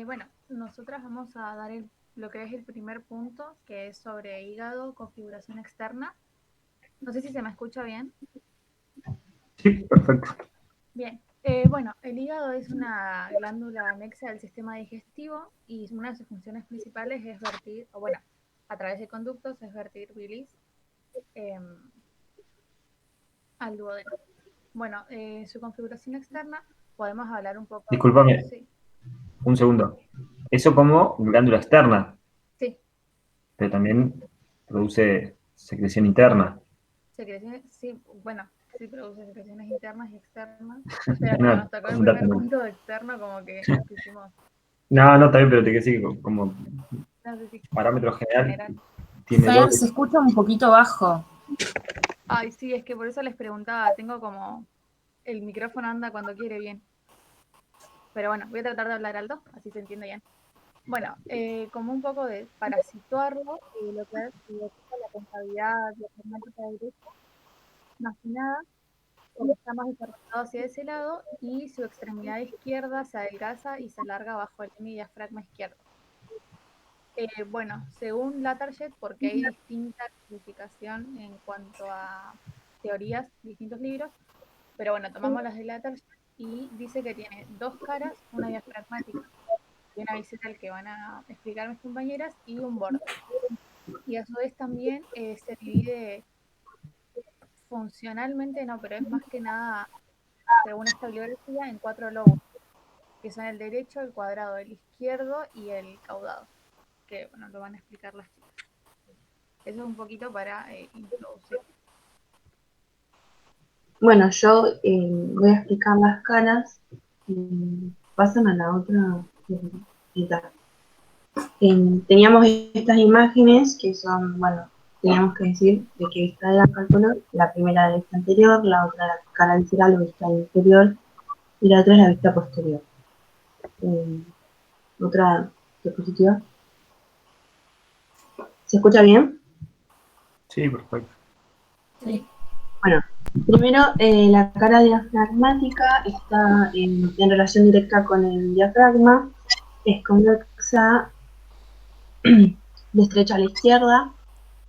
Bueno, nosotras vamos a dar lo que es el primer punto, que es sobre hígado, configuración externa. No sé si se me escucha bien. Sí, perfecto. Bien, bueno, el hígado es una glándula anexa del sistema digestivo y una de sus funciones principales es vertir, o bueno, a través de conductos es vertir bilis eh, al duodeno. Bueno, su configuración externa, podemos hablar un poco, Discúlpame, sí, un segundo. Eso como glándula externa, sí, pero también produce secreción interna. secreciones, sí, bueno, sí produce secreciones internas y externas, pero como No, nos tocó el un dato primer más. punto de externo, como que quisimos, No, no, también, pero te que decir como no sé si parámetro general general. tiene Fer, dos. se escucha un poquito bajo. Ay, sí, es que por eso les preguntaba, tengo como, el micrófono anda cuando quiere bien, pero bueno, voy a tratar de hablar alto, así se entiende bien. Bueno, como un poco de, para situarlo, lo que es la contabilidad, la matemática de derecho, más que nada, porque está más desarrollado hacia ese lado y su extremidad izquierda se adelgaza y se alarga bajo el diafragma izquierdo. Bueno, según Latarjet, porque hay distinta clasificación en cuanto a teorías, distintos libros, pero bueno, tomamos las de Latarjet y dice que tiene dos caras, una diafragmática y una visceral que van a explicar mis compañeras y un borde. Y a su vez también se divide funcionalmente, no, pero es más que nada, según esta bibliografía, en cuatro lóbulos, que son el derecho, el cuadrado, el izquierdo y el caudado, que bueno, lo van a explicar las chicas. Eso es un poquito para introducir. Bueno, yo voy a explicar las caras. Pasan a la otra mitad. Teníamos estas imágenes que son, bueno, teníamos que decir de qué vista era el cálculo. La primera de la vista anterior, la otra la cara visceral o vista inferior y la otra es la vista posterior. Otra diapositiva. ¿Se escucha bien? Sí, perfecto. Sí. Bueno, primero la cara diafragmática está en relación directa con el diafragma, es convexa, de estrecha a la izquierda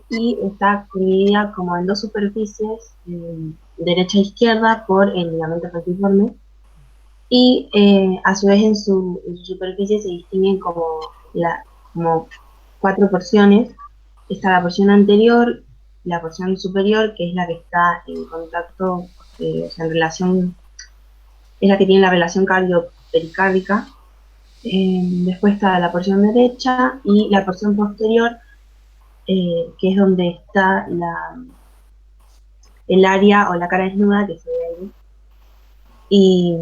y está dividida como en dos superficies, derecha e izquierda, por el ligamento falciforme. Y a su vez en su superficie se distinguen como cuatro porciones. Está la porción anterior, la porción superior, que es la que está en contacto, o sea, en relación, es la que tiene la relación cardio-pericárdica. Después está la porción derecha y la porción posterior, que es donde está el área o la cara desnuda que se ve ahí. Y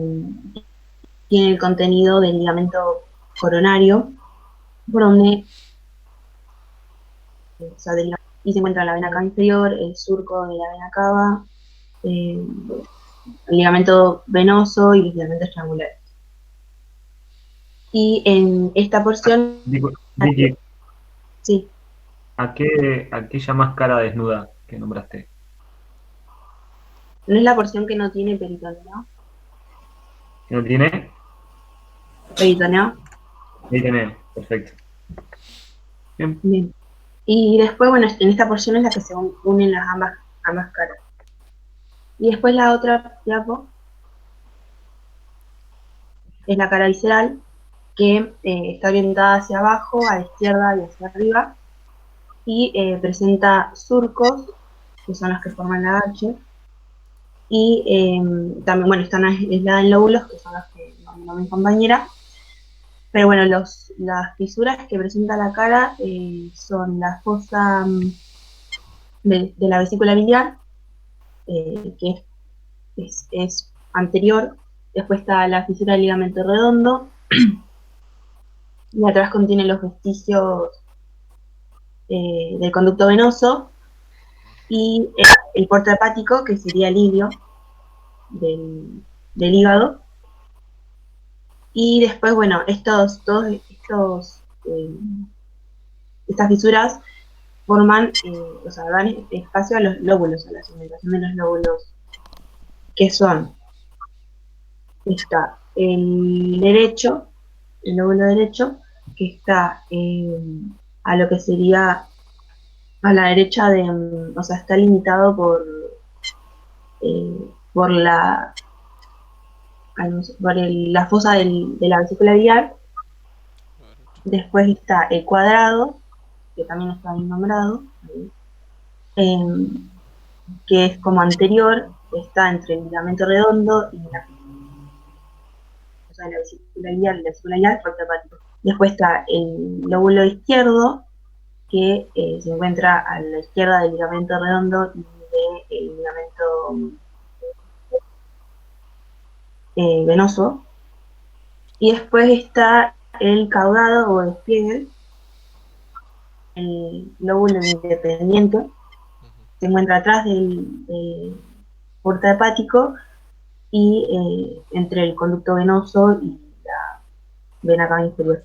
tiene el contenido del ligamento coronario, por donde, o sea, y se encuentra la vena cava inferior, el surco de la vena cava, el ligamento venoso y los ligamentos triangulares. Y en esta porción, Vicky, sí, ¿a qué llamas cara desnuda que nombraste? no es la porción que no tiene peritoneo. ¿Que no tiene? Peritoneo. Ahí tiene, perfecto. Bien. Bien. Y después, bueno, en esta porción es la que se unen las ambas caras. Y después la otra diapo es la cara visceral, que está orientada hacia abajo, a la izquierda y hacia arriba, y presenta surcos, que son los que forman la H, y también, bueno, están aisladas en lóbulos, que son los que nominó mi compañera, pero bueno, las fisuras que presenta la cara son la fosa de la vesícula biliar, que es anterior, después está la fisura del ligamento redondo, y atrás contiene los vestigios del conducto venoso, y el puerto hepático, que sería el ilio del hígado. Y después, bueno, estas fisuras forman, o sea, dan espacio a los lóbulos, a la segmentación de los lóbulos, que son, está el derecho, el lóbulo derecho, que está a lo que sería a la derecha o sea, está limitado por la fosa de la vesícula biliar. Después está el cuadrado, que también está bien nombrado, que es como anterior, está entre el ligamento redondo y la vesícula biliar y la vesícula biliar, tracto hepático. Después está el lóbulo izquierdo, que se encuentra a la izquierda del ligamento redondo y del ligamento venoso. Y después está el caudado o despliegue, el lóbulo independiente, se encuentra atrás del porta hepático y entre el conducto venoso y la vena cava inferior.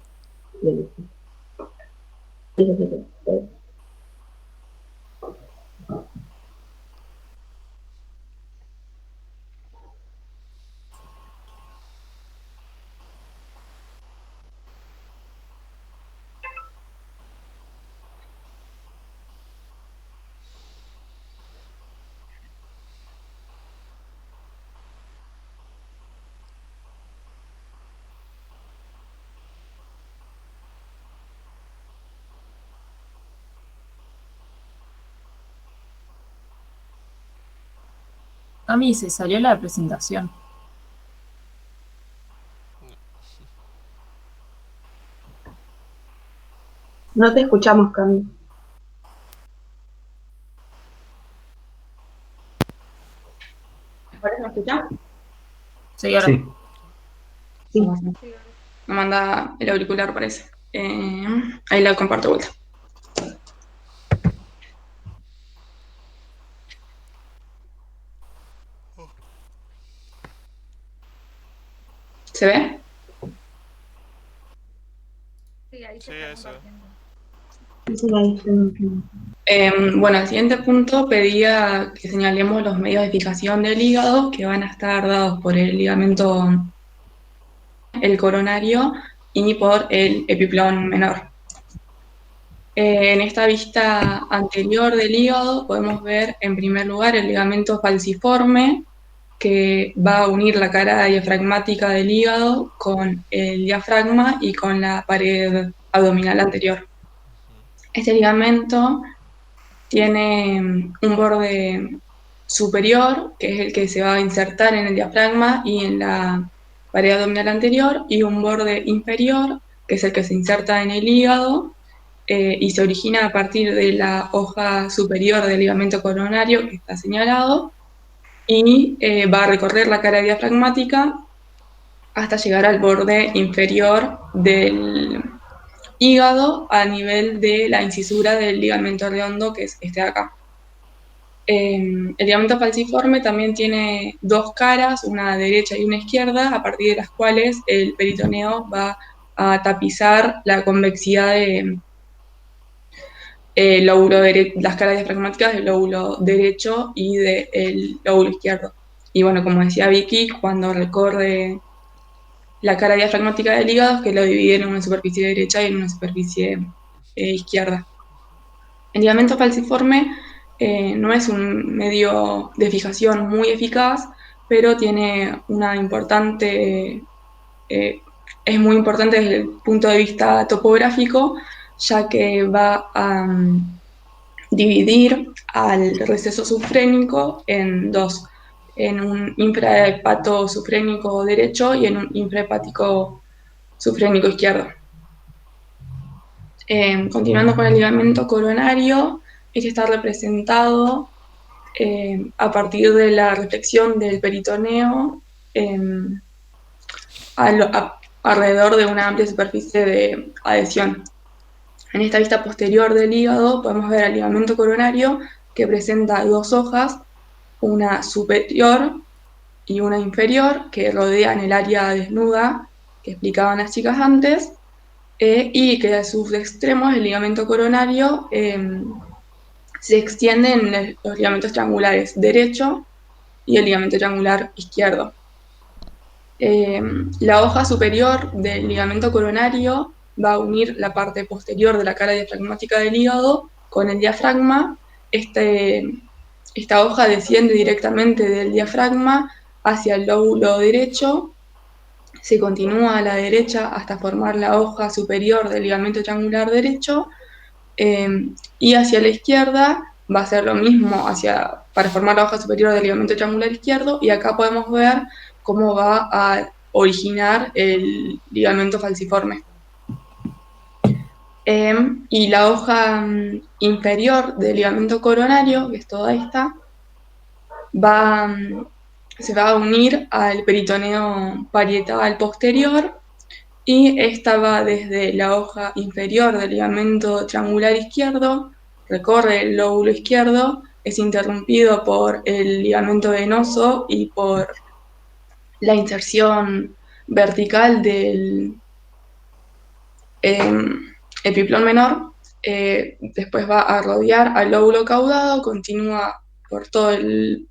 Cami, se salió la presentación. No te escuchamos, Cami. ¿Ahora me escuchas? Sí, ahora. Sí. Sí. Me manda el auricular, parece. Ahí la comparto de vuelta. ¿Se ve? Sí, ahí Sí, se eso. Bueno, el siguiente punto pedía que señalemos los medios de fijación del hígado que van a estar dados por el ligamento, el coronario y por el epiplón menor. En esta vista anterior del hígado podemos ver en primer lugar el ligamento falciforme, que va a unir la cara diafragmática del hígado con el diafragma y con la pared abdominal anterior. Este ligamento tiene un borde superior, que es el que se va a insertar en el diafragma y en la pared abdominal anterior, y un borde inferior, que es el que se inserta en el hígado y se origina a partir de la hoja superior del ligamento coronario, que está señalado, y va a recorrer la cara diafragmática hasta llegar al borde inferior del hígado a nivel de la incisura del ligamento redondo, que es este de acá. El ligamento falciforme también tiene dos caras, una derecha y una izquierda, a partir de las cuales el peritoneo va a tapizar la convexidad de las caras diafragmáticas del lóbulo derecho y del lóbulo izquierdo. Y bueno, como decía Vicky, cuando recorre la cara diafragmática del hígado es que lo divide en una superficie derecha y en una superficie izquierda. El ligamento falciforme no es un medio de fijación muy eficaz, pero tiene una importante, es muy importante desde el punto de vista topográfico, ya que va a dividir al receso subfrénico en dos, en un infrahepatosufrénico derecho y en un infrahepático sufrénico izquierdo. Continuando con el ligamento coronario, este está representado a partir de la reflexión del peritoneo alrededor de una amplia superficie de adhesión. En esta vista posterior del hígado podemos ver el ligamento coronario, que presenta dos hojas, una superior y una inferior, que rodean el área desnuda que explicaban las chicas antes, y que a sus extremos el ligamento coronario se extiende en los ligamentos triangulares derecho y el ligamento triangular izquierdo. La hoja superior del ligamento coronario va a unir la parte posterior de la cara diafragmática del hígado con el diafragma. Esta hoja desciende directamente del diafragma hacia el lóbulo derecho, se continúa a la derecha hasta formar la hoja superior del ligamento triangular derecho, y hacia la izquierda va a ser lo mismo para formar la hoja superior del ligamento triangular izquierdo, y acá podemos ver cómo va a originar el ligamento falciforme. Y la hoja inferior del ligamento coronario, que es toda esta, se va a unir al peritoneo parietal posterior, y esta va desde la hoja inferior del ligamento triangular izquierdo, recorre el lóbulo izquierdo, es interrumpido por el ligamento venoso y por la inserción vertical del epiplón menor. Después va a rodear al lóbulo caudado, continúa por todo el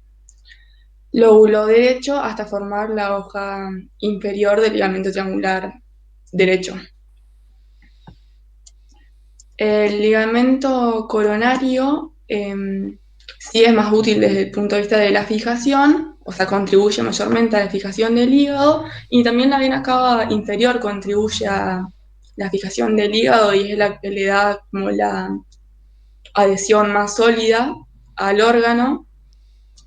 lóbulo derecho hasta formar la hoja inferior del ligamento triangular derecho. El ligamento coronario sí es más útil desde el punto de vista de la fijación, o sea, contribuye mayormente a la fijación del hígado, y también la vena cava inferior contribuye a la fijación del hígado y es la que le da como la adhesión más sólida al órgano,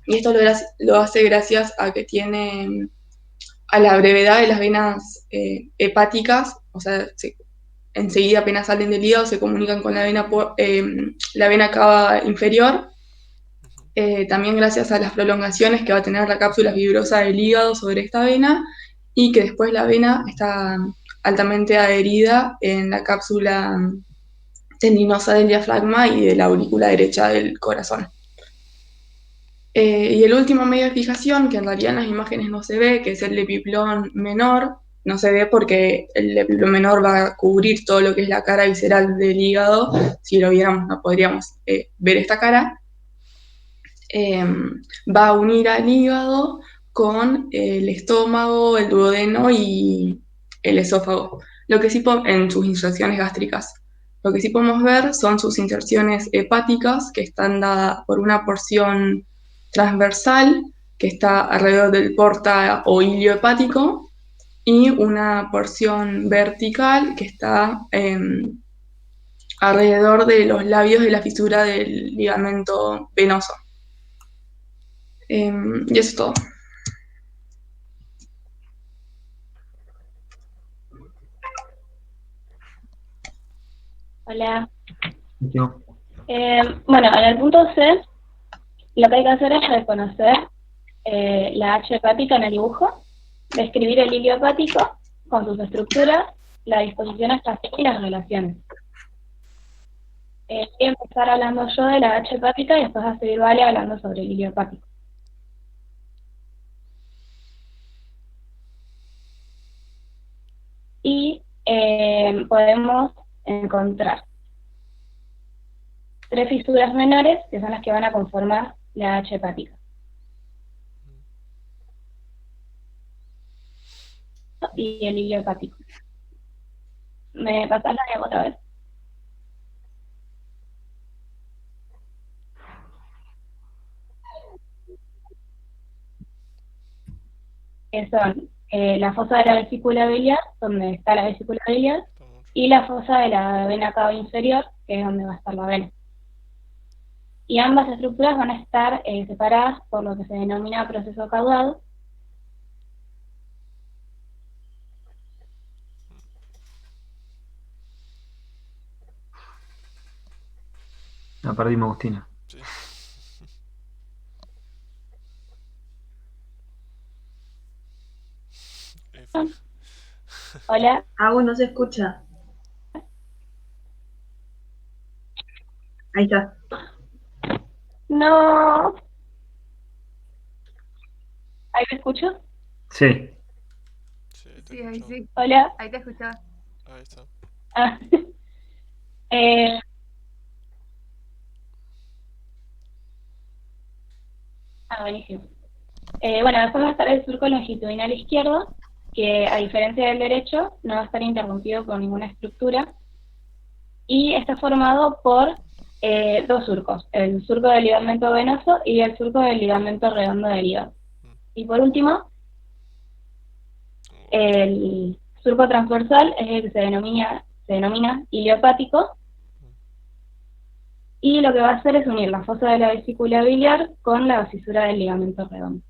y esto lo hace gracias a que tiene a la brevedad de las venas hepáticas, o sea, enseguida apenas salen del hígado se comunican con la vena cava inferior, también gracias a las prolongaciones que va a tener la cápsula fibrosa del hígado sobre esta vena, y que después la vena está altamente adherida en la cápsula tendinosa del diafragma y de la aurícula derecha del corazón. Y el último medio de fijación, que en realidad en las imágenes no se ve, que es el epiplón menor, no se ve porque el epiplón menor va a cubrir todo lo que es la cara visceral del hígado. Si lo viéramos no podríamos ver esta cara. Va a unir al hígado con el estómago, el duodeno y el esófago, lo que sí en sus inserciones gástricas. Lo que sí podemos ver son sus inserciones hepáticas, que están dadas por una porción transversal, que está alrededor del porta o hilio hepático, y una porción vertical, que está alrededor de los labios de la fisura del ligamento venoso. Y eso es todo. Hola. Yo. Bueno, en el punto C, lo que hay que hacer es reconocer la H hepática en el dibujo, describir el hilio hepático con sus estructuras, la disposición espacial y las relaciones. Voy a empezar hablando yo de la H hepática y después a seguir Vale hablando sobre el hilio hepático. Y podemos encontrar 3 fisuras menores, que son las que van a conformar la H hepática. Y el hilio hepático. ¿Me pasas la diapositiva otra vez? Que son la fosa de la vesícula biliar, donde está la vesícula biliar, y la fosa de la vena cava inferior, que es donde va a estar la vena. Y ambas estructuras van a estar separadas por lo que se denomina proceso caudado. La perdimos, Agustina. Sí. Hola. No se escucha. Ahí está. No. ¿Ahí me escucho? Sí. Sí, ahí sí. Hola. Ahí te escuchaba. Ahí está. Ah. Buenísimo. Bueno, después va a estar el surco longitudinal izquierdo, que a diferencia del derecho no va a estar interrumpido por ninguna estructura y está formado por dos surcos, el surco del ligamento venoso y el surco del ligamento redondo del hígado. Y por último, el surco transversal es el que se denomina ilio hepático, y lo que va a hacer es unir la fosa de la vesícula biliar con la fisura del ligamento redondo.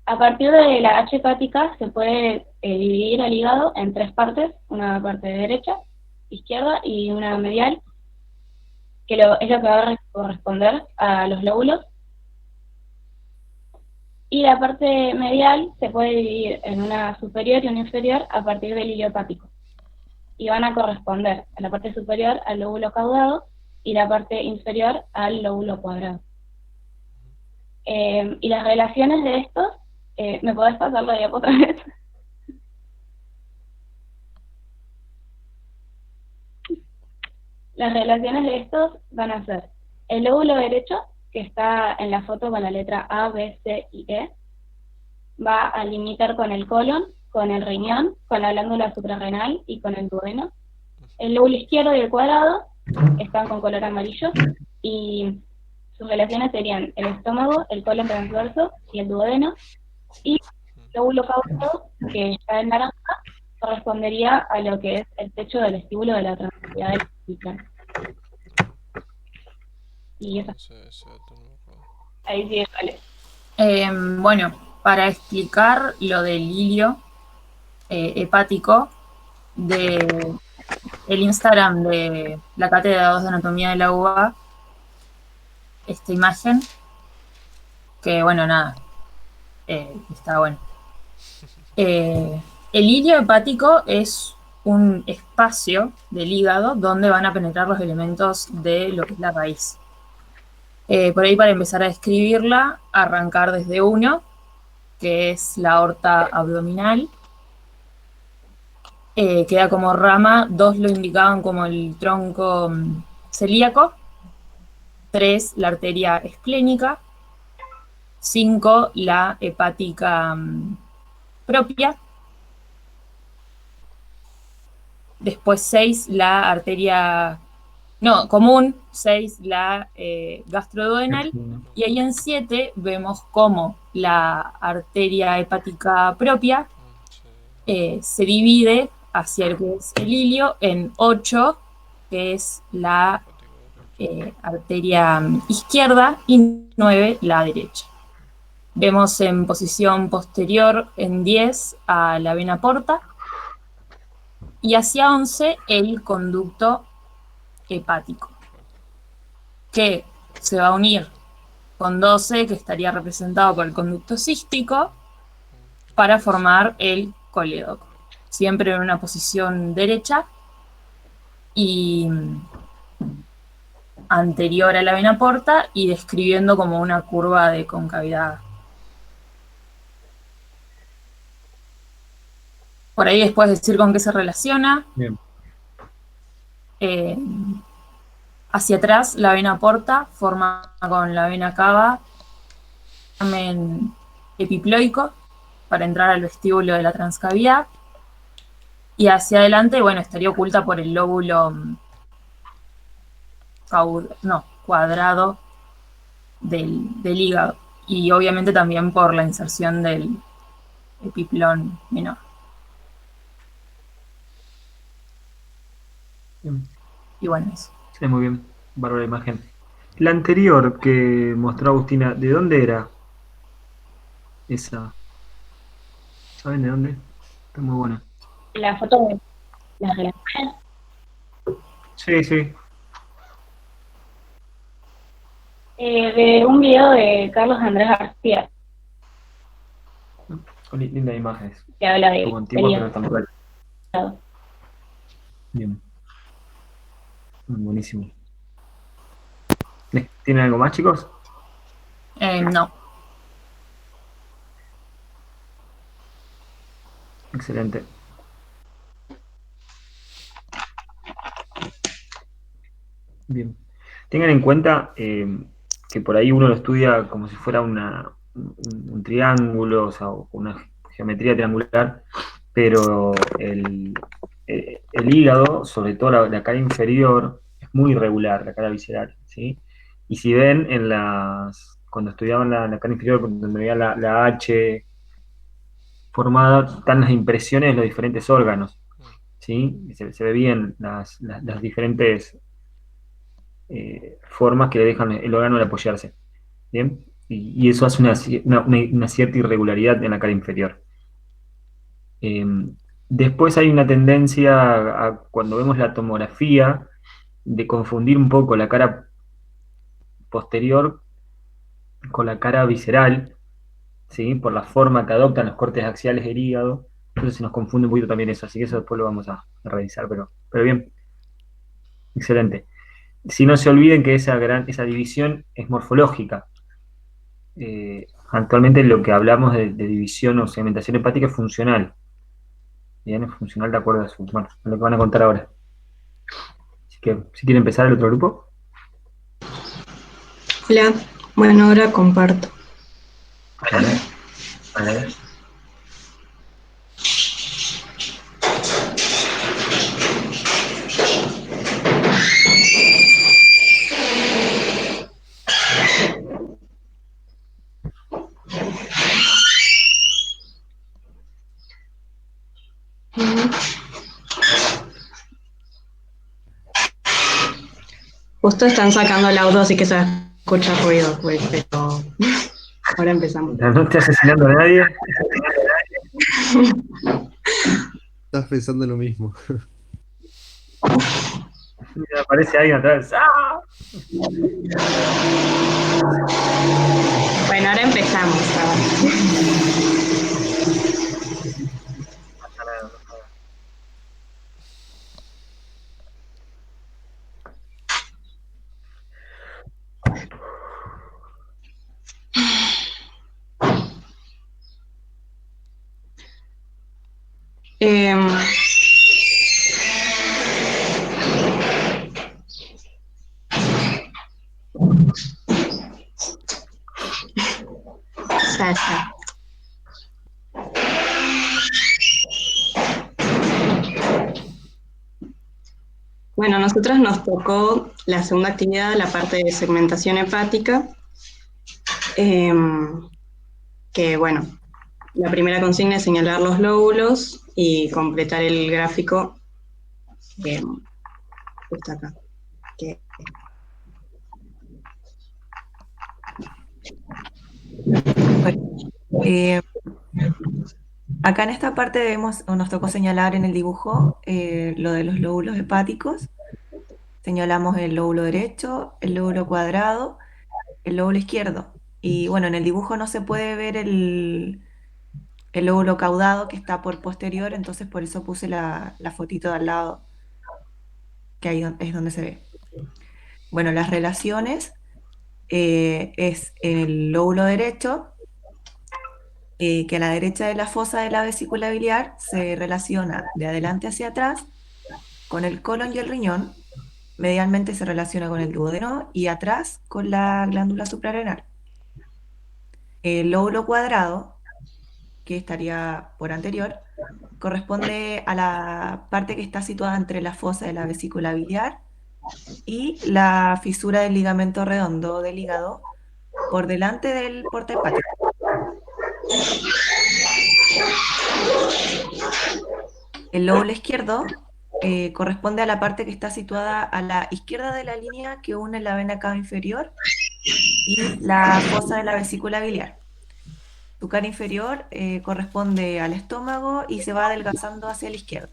A partir de la H hepática se puede dividir el hígado en tres partes, una parte derecha, izquierda y una medial, que es lo que va a corresponder a los lóbulos. Y la parte medial se puede dividir en una superior y una inferior a partir del ilio hepático. Y van a corresponder a la parte superior al lóbulo caudado y la parte inferior al lóbulo cuadrado. Y las relaciones de estos, ¿me podés pasar la diapo otra vez? Las relaciones de estos van a ser el lóbulo derecho, que está en la foto con la letra A, B, C y E, va a limitar con el colon, con el riñón, con la glándula suprarrenal y con el duodeno. El lóbulo izquierdo y el cuadrado están con color amarillo y sus relaciones serían el estómago, el colon transverso y el duodeno, y el lóbulo caudado, que está en naranja, correspondería a lo que es el techo del vestíbulo de la transversalidad del pipistrán. Y eso. Ahí sigue, vale. Bueno, para explicar lo del ilio hepático, de el Instagram de la Cátedra 2 de Anatomía de la UBA, esta imagen, que bueno, nada, está bueno. El ilio hepático es un espacio del hígado donde van a penetrar los elementos de lo que es la raíz. Por ahí, para empezar a describirla, arrancar desde uno, que es la aorta abdominal. Queda como rama, 2 lo indicaban como el tronco celíaco, 3 la arteria esplénica, 5 la hepática propia, después 6 la arteria común, 6 la gastroduodenal, y ahí en 7 vemos cómo la arteria hepática propia se divide hacia el que es el ilio en 8, que es la arteria izquierda, y 9 la derecha. Vemos en posición posterior en 10 a la vena porta, y hacia 11 el conducto hepático, que se va a unir con 12, que estaría representado por el conducto cístico, para formar el colédoco, siempre en una posición derecha y anterior a la vena porta, y describiendo como una curva de concavidad. Por ahí después decir con qué se relaciona. Bien. Hacia atrás, la vena porta forma con la vena cava epiploico para entrar al vestíbulo de la transcavidad, y hacia adelante, bueno, estaría oculta por el lóbulo cuadrado del hígado, y obviamente también por la inserción del epiplón menor. Bien. Y bueno, eso. Sí, muy bien. Bárbara imagen. La anterior que mostró Agustina, ¿de dónde era esa? ¿Saben de dónde? Está muy buena. La foto de las relaciones. Sí, sí. De un video de Carlos Andrés García, Con lindas imágenes. que habla de Como antiguas, pero están por ahí. Bien. Buenísimo. ¿Tienen algo más, chicos? No. Excelente. Bien. Tengan en cuenta que por ahí uno lo estudia como si fuera un triángulo, o sea, una geometría triangular, pero el hígado, sobre todo la cara inferior, es muy irregular, la cara visceral, ¿sí? Y si ven cuando estudiaban la cara inferior, donde veía la H formada, están las impresiones de los diferentes órganos, ¿sí? Y se ve bien las diferentes formas que le dejan el órgano de apoyarse, ¿bien? Y eso hace una cierta irregularidad en la cara inferior. Después hay una tendencia cuando vemos la tomografía, de confundir un poco la cara posterior con la cara visceral, ¿sí? Por la forma que adoptan los cortes axiales del hígado. Entonces se nos confunde un poquito también eso, así que eso después lo vamos a revisar, pero bien, excelente. Si no se olviden que esa división es morfológica. Actualmente lo que hablamos de división o segmentación hepática es funcional. Bien, es funcional de acuerdo a a lo que van a contar ahora. Así que, si quieren empezar el otro grupo. Hola, bueno, ahora comparto. Vale. Justo están sacando el auto, así que se escucha ruido, pues, pero ahora empezamos. No estoy asesinando a nadie. Estás pensando lo mismo. Mira, aparece alguien atrás. ¡Ah! Bueno, ahora empezamos. Ya está. Bueno, a nosotros nos tocó la segunda actividad, la parte de segmentación hepática, que bueno, la primera consigna es señalar los lóbulos y completar el gráfico justo acá. Acá en esta parte nos tocó señalar en el dibujo lo de los lóbulos hepáticos. Señalamos el lóbulo derecho, el lóbulo cuadrado, el lóbulo izquierdo. Y bueno, en el dibujo no se puede ver el lóbulo caudado que está por posterior, entonces por eso puse la fotito de al lado, que ahí es donde se ve. Bueno, las relaciones es en el lóbulo derecho, que a la derecha de la fosa de la vesícula biliar se relaciona de adelante hacia atrás con el colon y el riñón, medialmente se relaciona con el duodeno y atrás con la glándula suprarrenal. El lóbulo cuadrado, que estaría por anterior, corresponde a la parte que está situada entre la fosa de la vesícula biliar y la fisura del ligamento redondo del hígado por delante del porta hepático. El lóbulo izquierdo corresponde a la parte que está situada a la izquierda de la línea que une la vena cava inferior y la fosa de la vesícula biliar. Su cara inferior corresponde al estómago y se va adelgazando hacia la izquierda.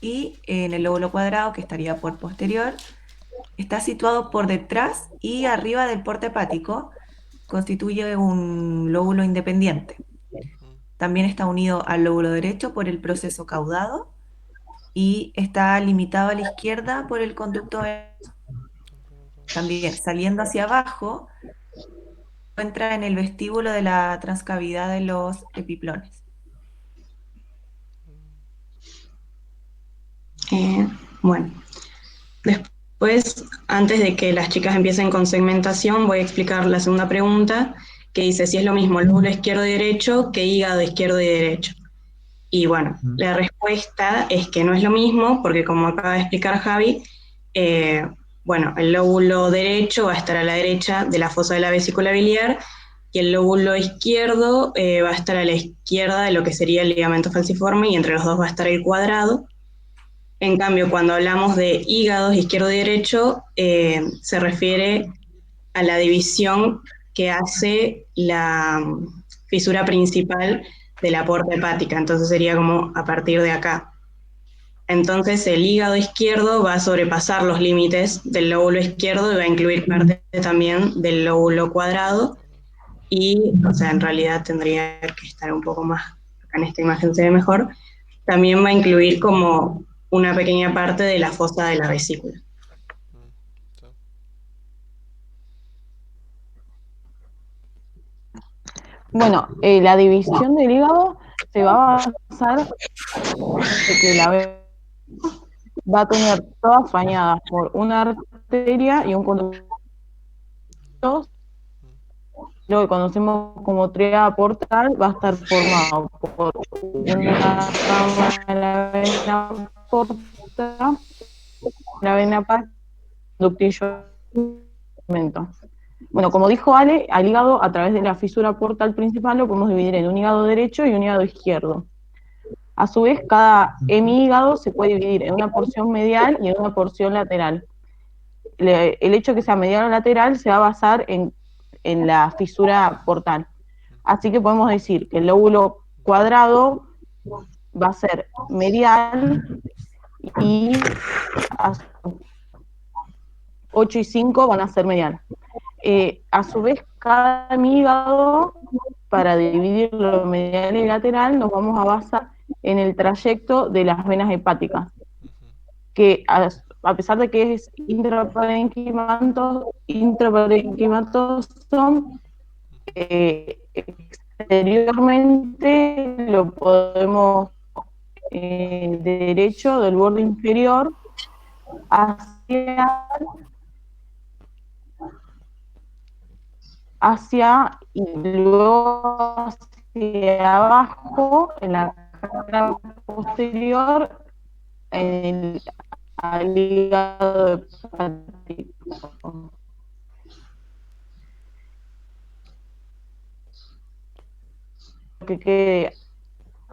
Y en el lóbulo cuadrado, que estaría por posterior, está situado por detrás y arriba del porta hepático, constituye un lóbulo independiente. También está unido al lóbulo derecho por el proceso caudado y está limitado a la izquierda por el conducto venoso. También saliendo hacia abajo, se encuentra en el vestíbulo de la transcavidad de los epiplones. Bueno, después, antes de que las chicas empiecen con segmentación, voy a explicar la segunda pregunta, que dice si es lo mismo lóbulo izquierdo y derecho que hígado izquierdo y derecho. Y bueno, la respuesta es que no es lo mismo, porque como acaba de explicar Javi, bueno, el lóbulo derecho va a estar a la derecha de la fosa de la vesícula biliar y el lóbulo izquierdo va a estar a la izquierda de lo que sería el ligamento falciforme y entre los dos va a estar el cuadrado. En cambio, cuando hablamos de hígados izquierdo y derecho, se refiere a la división que hace la fisura principal de la aorta hepática, entonces sería como a partir de acá. Entonces el hígado izquierdo va a sobrepasar los límites del lóbulo izquierdo y va a incluir parte también del lóbulo cuadrado y, o sea, en realidad tendría que estar un poco más, acá en esta imagen se ve mejor, también va a incluir como una pequeña parte de la fosa de la vesícula. Bueno, la división del hígado se va a basar en que la vena va a tener todas fañadas por una arteria y un conducto, lo que conocemos como tríada portal, va a estar formado por una rama de la vena porta, la vena porta, ductillo. Bueno, como dijo Ale, al hígado a través de la fisura portal principal lo podemos dividir en un hígado derecho y un hígado izquierdo. A su vez, cada hemihígado se puede dividir en una porción medial y en una porción lateral. El hecho de que sea medial o lateral se va a basar en la fisura portal. Así que podemos decir que el lóbulo cuadrado va a ser medial y 8 y 5 van a ser medial. A su vez, cada hígado, para dividirlo medial y lateral, nos vamos a basar en el trayecto de las venas hepáticas, que a pesar de que es intraparenquimatoso, exteriormente lo podemos derecho del borde inferior hacia y luego hacia abajo en la cara posterior al hígado hepático. Que quede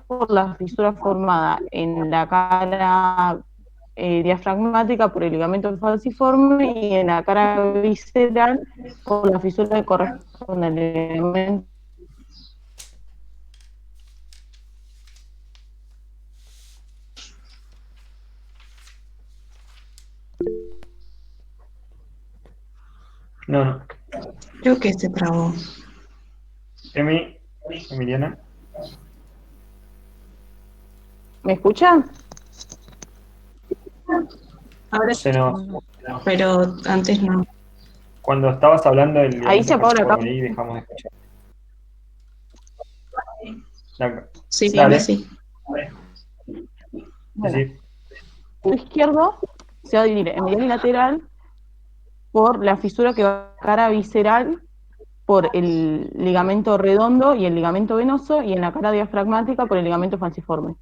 por la fisura formada en la cara diafragmática por el ligamento falciforme y en la cara visceral por la fisura que corresponde al ligamento. No. Creo que se trabó. Emiliana. ¿Me escuchan? Ahora Se nos... pero antes no. Cuando estabas hablando del Ahí se apagó la cámara. ahí dejamos de escuchar. Sí, dale. ahora sí. Bueno, Sí. el izquierdo se va a dividir en medial y lateral por la fisura que va a cara visceral por el ligamento redondo y el ligamento venoso, y en la cara diafragmática por el ligamento falciforme.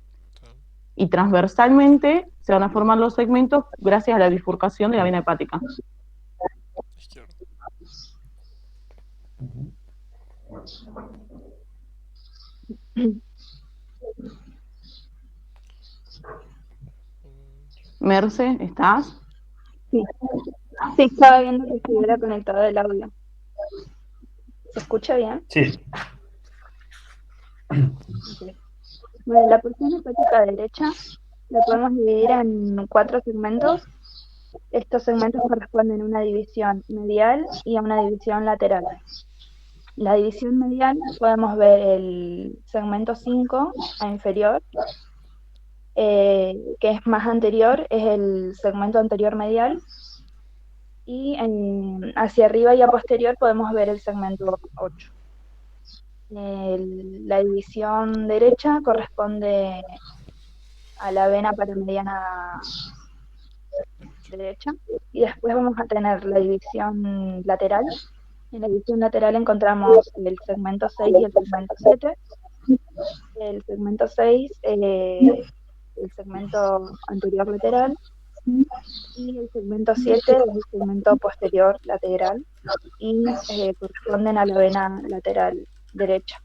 Y transversalmente se van a formar los segmentos gracias a la bifurcación de la vena hepática. Merce, ¿estás? Sí. Sí, estaba viendo que estuviera conectado el audio. ¿Se escucha bien? Sí. Okay. Bueno, la porción hepática derecha la podemos dividir en 4 segmentos. Estos segmentos corresponden a una división medial y a una división lateral. La división medial podemos ver el segmento 5 a inferior, que es más anterior, es el segmento anterior medial, y hacia arriba y a posterior podemos ver el segmento 8. La división derecha corresponde a la vena paramediana derecha, y después vamos a tener la división lateral, En la división lateral encontramos el segmento 6 y el segmento 7. El segmento 6, el segmento anterior lateral, y el segmento 7 es el segmento posterior lateral y corresponden a la vena lateral derecha.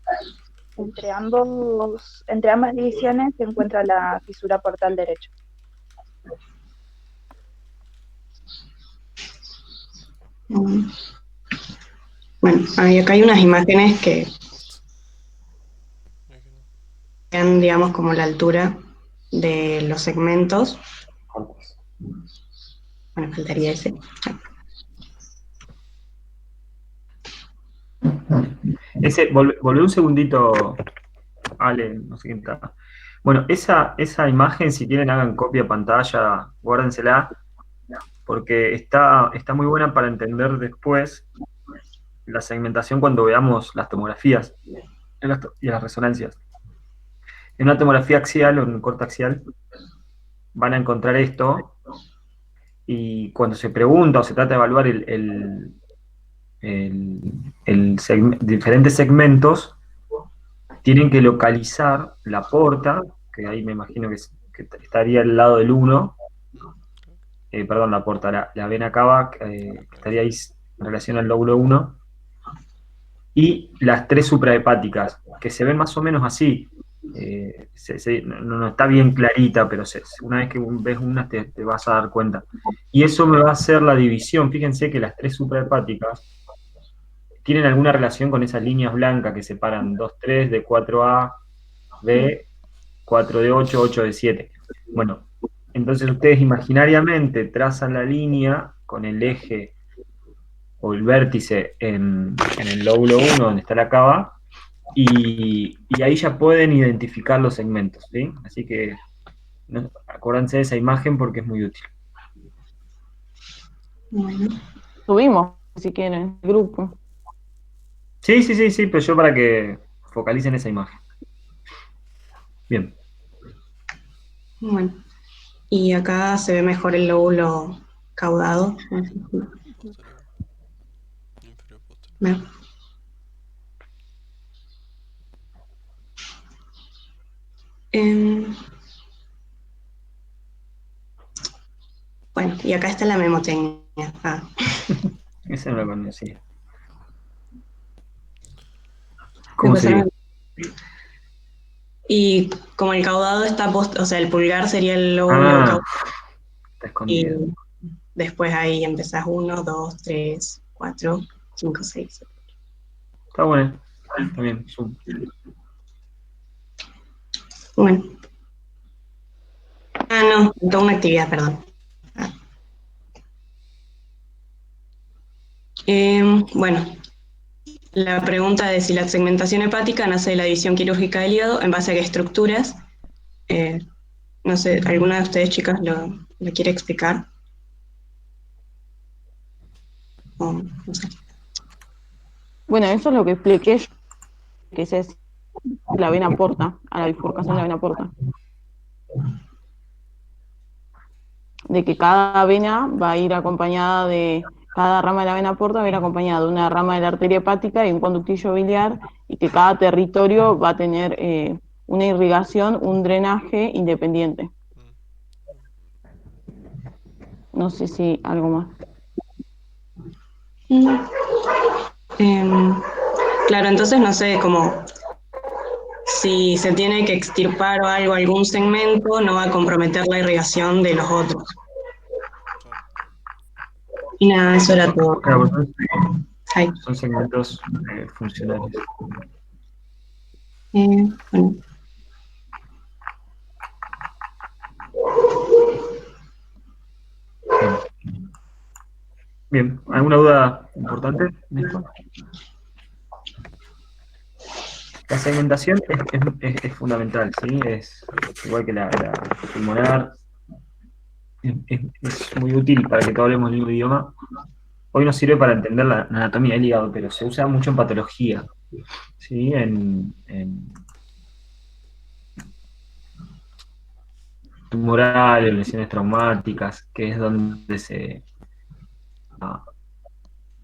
Entre ambas divisiones se encuentra la fisura portal derecho. Bueno, acá hay unas imágenes que dan, digamos, como la altura de los segmentos. Bueno, faltaría ese. Volvé un segundito, Ale, no sé quién está. Bueno, esa imagen, si quieren, hagan copia de pantalla, guárdensela, porque está muy buena para entender después la segmentación cuando veamos las tomografías y las resonancias. En una tomografía axial o en un corte axial van a encontrar esto, y cuando se pregunta o se trata de evaluar diferentes segmentos, tienen que localizar la porta, que ahí me imagino que estaría al lado del 1, perdón, la porta, la vena cava, que estaría ahí en relación al lóbulo 1, y las 3 suprahepáticas, que se ven más o menos así. No está bien clarita, pero una vez que ves una te vas a dar cuenta. Y eso me va a hacer la división. Fíjense que las 3 suprahepáticas tienen alguna relación con esas líneas blancas que separan 2-3 de 4A, B, 4 de 8, 8 de 7. Bueno, entonces ustedes imaginariamente trazan la línea con el eje o el vértice en el lóbulo 1, donde está la cava, y ahí ya pueden identificar los segmentos, ¿sí? Así que acuérdense de esa imagen porque es muy útil. Bueno. Subimos, si quieren, el grupo. Sí, pero yo para que focalicen esa imagen. Bien. Bueno. Y acá se ve mejor el lóbulo caudado. Bueno. Bueno, y acá está la memotecnia. Esa no la conocía. ¿Cómo sería? Y como el caudado está o sea, el pulgar sería el lóbulo caudado. Está escondido. Y después ahí empezás 1, 2, 3, 4, 5, 6. Está bueno. Está bien. Bueno. No, toda una actividad, perdón. Bueno, la pregunta de si la segmentación hepática nace de la división quirúrgica del hígado, en base a qué estructuras. No sé, ¿alguna de ustedes, chicas, lo quiere explicar? No sé. Bueno, eso es lo que expliqué yo, que es la vena porta, a la bifurcación de la vena porta. De que cada vena va a ir acompañada de, cada rama de la vena porta va a ir acompañada de una rama de la arteria hepática y un conductillo biliar, y que cada territorio va a tener una irrigación, un drenaje independiente. No sé si algo más. Claro, entonces no sé, como si se tiene que extirpar o algo, algún segmento, no va a comprometer la irrigación de los otros. Y nada, eso era todo. Claro, son segmentos funcionales. Bueno. Bien, ¿alguna duda importante? La segmentación es fundamental, ¿sí? Es igual que la pulmonar. Es muy útil para que todos hablemos el mismo idioma. Hoy nos sirve para entender la anatomía del hígado, pero se usa mucho en patología, ¿sí? En tumorales, lesiones traumáticas, que es donde se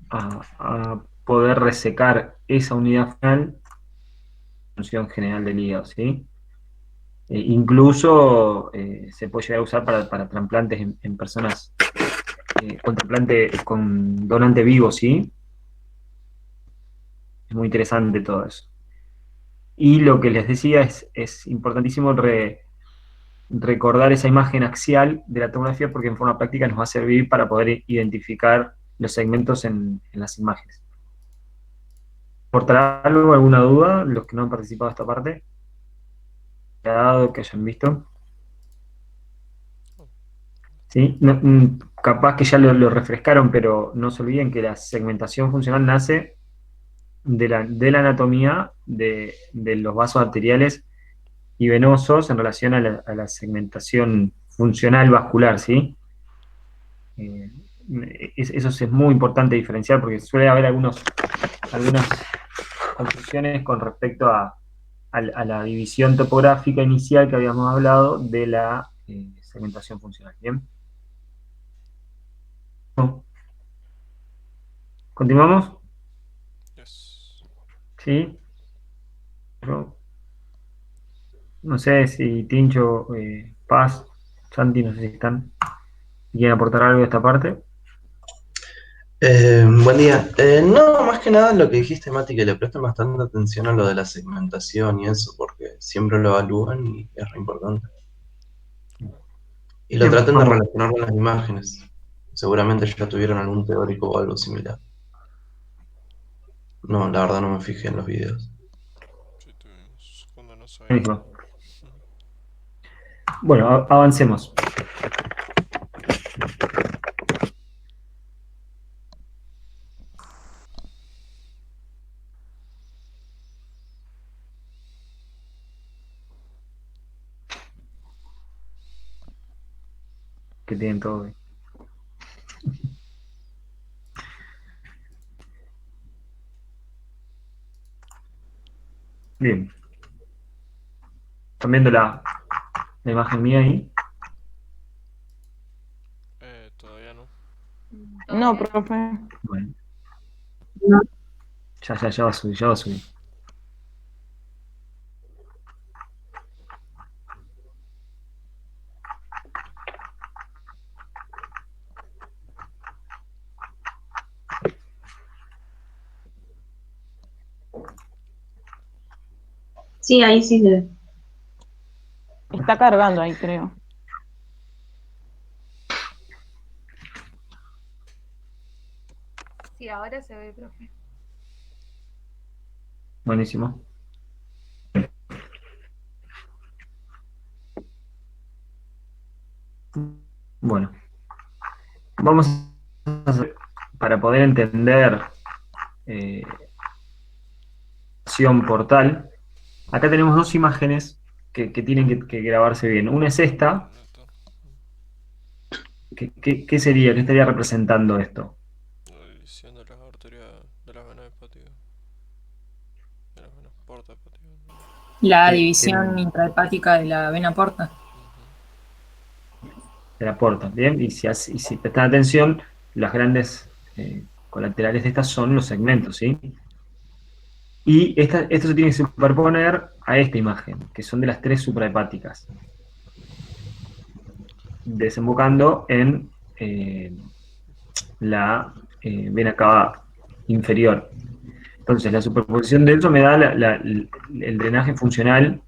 ha poder resecar esa unidad final, función general del hígado, ¿sí? Incluso se puede llegar a usar para trasplantes en personas con trasplante con donante vivo, ¿sí? Es muy interesante todo eso. Y lo que les decía es importantísimo recordar esa imagen axial de la tomografía, porque en forma práctica nos va a servir para poder identificar los segmentos en las imágenes. ¿Aportará algo, alguna duda, los que no han participado de esta parte? ¿Que ha dado, que hayan visto? ¿Sí? Capaz que ya lo refrescaron, pero no se olviden que la segmentación funcional nace de la anatomía de los vasos arteriales y venosos en relación a la segmentación funcional vascular, ¿sí? Eso es muy importante diferenciar, porque suele haber algunas confusiones con respecto a la división topográfica inicial que habíamos hablado de la segmentación funcional. ¿Bien? ¿Continuamos? ¿Sí? No sé si Tincho, Paz, Santi, no sé si están. ¿Quieren aportar algo de esta parte? Buen día. No, más que nada lo que dijiste, Mati, que le presten bastante atención a lo de la segmentación y eso, porque siempre lo evalúan y es re importante. Y lo Bien, traten de vamos. relacionar con las imágenes. Seguramente ya tuvieron algún teórico o algo similar. No, la verdad no me fijé en los videos. Buenísimo. Bueno, avancemos. Que tienen todo bien. Bien. ¿Están viendo la imagen mía ahí? Todavía no. No, profe. Bueno, No. ya va a subir, ya va a subir. Sí, ahí sí se ve. Está cargando ahí, creo. Sí, ahora se ve, profe. Buenísimo. Bueno, vamos a hacer, para poder entender portal, acá tenemos dos imágenes que tienen que grabarse bien. Una es esta. ¿Qué sería? ¿Qué estaría representando esto? La división de las arterias de las venas hepáticas. De las venas porta hepáticas. La división intrahepática de la vena porta. De la porta, ¿bien? Y si prestan atención, las grandes colaterales de estas son los segmentos, ¿sí? Y esto se tiene que superponer a esta imagen, que son de las tres suprahepáticas, desembocando en la vena cava inferior. Entonces, la superposición de eso me da el drenaje funcional,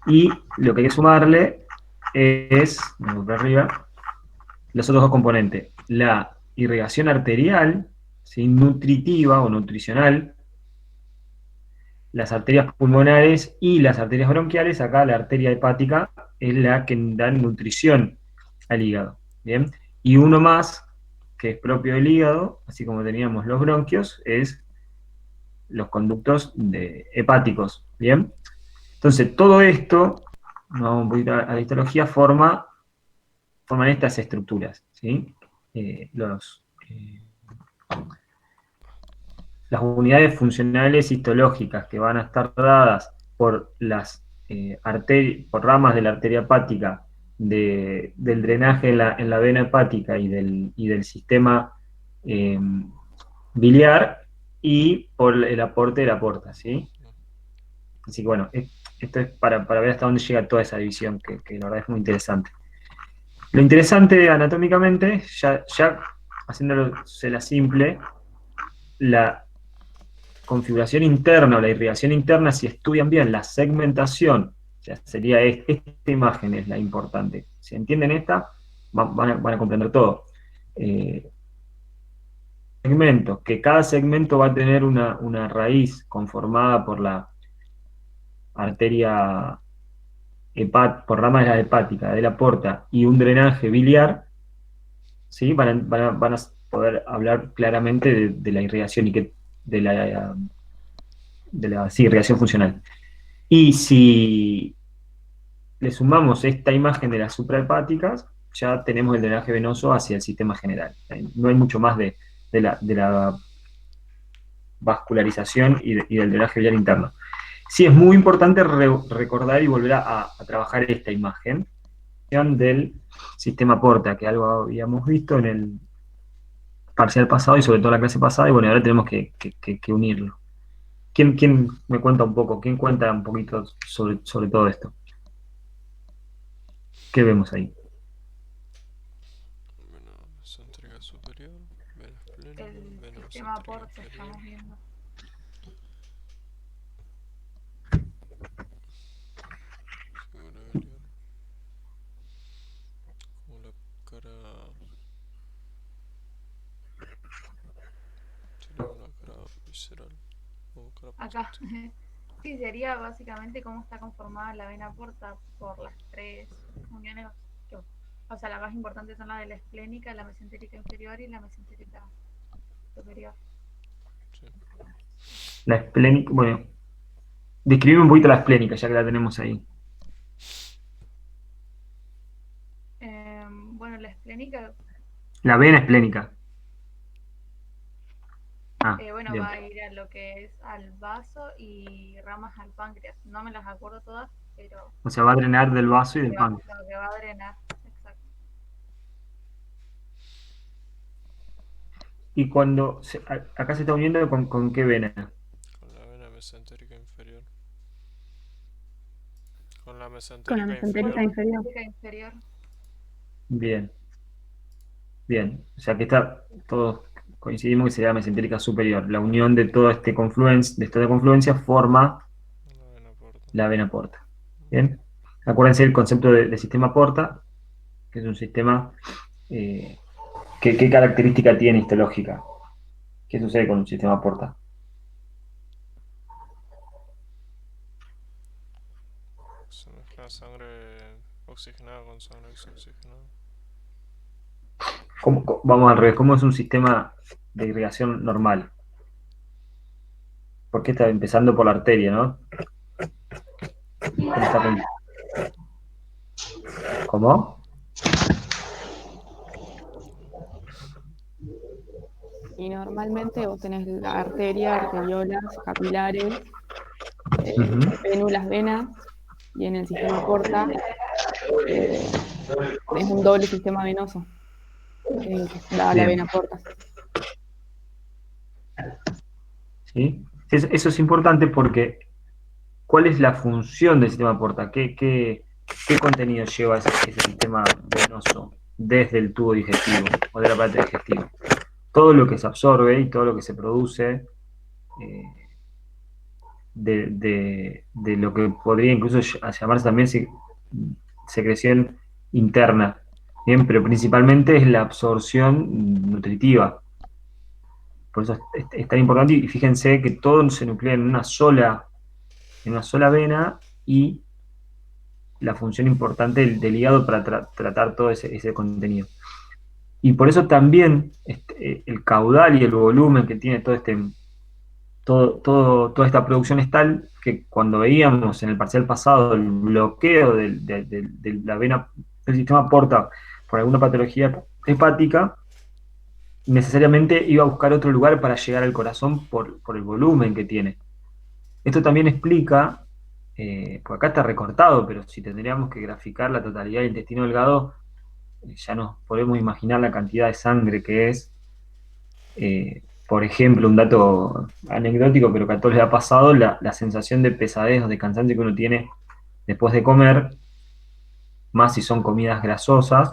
y lo que hay que sumarle es, vamos para arriba, los otros dos componentes. La irrigación arterial, ¿sí? Nutritiva o nutricional, las arterias pulmonares y las arterias bronquiales. Acá la arteria hepática es la que da nutrición al hígado, ¿bien? Y uno más, que es propio del hígado, así como teníamos los bronquios, es los conductos hepáticos, ¿bien? Entonces, todo esto, vamos un poquito a la histología, forman estas estructuras, ¿sí? Las unidades funcionales histológicas que van a estar dadas por las por ramas de la arteria hepática, del drenaje en la vena hepática y del sistema biliar y por el aporte de la porta, ¿sí? Así que bueno, esto es para ver hasta dónde llega toda esa división, que la verdad es muy interesante. Lo interesante anatómicamente, ya haciéndosela simple, la configuración interna o la irrigación interna, si estudian bien la segmentación, o sea, sería esta imagen es la importante. Si entienden esta, van a comprender todo. Segmentos, que cada segmento va a tener una raíz conformada por la arteria por ramas de la hepática, de la porta y un drenaje biliar, ¿sí? Van a poder hablar claramente de la irrigación y de la irrigación funcional. Y si le sumamos esta imagen de las suprahepáticas, ya tenemos el drenaje venoso hacia el sistema general. No hay mucho más de la vascularización y del drenaje biliar interno. Sí, es muy importante recordar y volver a trabajar esta imagen del sistema porta, que algo habíamos visto en el parcial pasado y sobre todo la clase pasada, y bueno, ahora tenemos que unirlo. ¿Quién me cuenta un poco? ¿Quién cuenta un poquito sobre todo esto? ¿Qué vemos ahí? Vena mesentérica superior, vena esplénica, El vena sistema mesentérica porta inferior. estamos viendo. Figura biliar. Como la cara. Sería una cara visceral. O cara Acá. Sí, sería básicamente cómo está conformada la vena porta por las tres uniones. O sea, las más importantes son la de la esplénica, la mesentérica inferior y la mesentérica superior. La esplénica, bueno, describe un poquito la esplénica, ya que la tenemos ahí. Bueno, la esplénica, La vena esplénica. bueno, bien. va a ir a lo que es al vaso y ramas al páncreas. No me las acuerdo todas, pero O sea, va a drenar del vaso y del lo que páncreas. lo que va a drenar. Exacto. Y cuando acá se está uniendo con qué vena. Con la vena mesentérica inferior. Con la Con la mesentérica mesentérica inferior. inferior. Mesentérica inferior. Bien. Bien. O sea que todos coincidimos que sería mesentérica superior. La unión de toda esta confluencia forma la vena porta. Bien. Acuérdense del concepto de sistema porta, que es un sistema. ¿Qué característica tiene histológica? ¿Qué sucede con un sistema porta? Se mezcla sangre oxigenada con sangre desoxigenada. Vamos al revés. ¿Cómo es un sistema de irrigación normal? Porque está empezando por la arteria, ¿no? ¿Cómo? Y normalmente vos tenés la arteria, arteriolas, capilares, vénulas, venas, y en el sistema porta es un doble sistema venoso, que da la Bien. vena porta. ¿Sí? Eso es importante porque ¿cuál es la función del sistema porta? ¿Qué contenido lleva ese sistema venoso desde el tubo digestivo o del aparato digestivo? Todo lo que se absorbe y todo lo que se produce de lo que podría incluso llamarse también secreción interna, ¿bien? Pero principalmente es la absorción nutritiva. Por eso es tan importante, y fíjense que todo se nuclea en una sola vena, y la función importante del hígado para tratar todo ese contenido. Y por eso también el caudal y el volumen que tiene toda esta producción es tal que cuando veíamos en el parcial pasado el bloqueo de la vena del sistema porta por alguna patología hepática, necesariamente iba a buscar otro lugar para llegar al corazón por el volumen que tiene. Esto también explica, porque acá está recortado, pero si tendríamos que graficar la totalidad del intestino delgado, ya nos podemos imaginar la cantidad de sangre que es, por ejemplo, un dato anecdótico, pero que a todos les ha pasado, la sensación de pesadez o de cansancio que uno tiene después de comer, más si son comidas grasosas,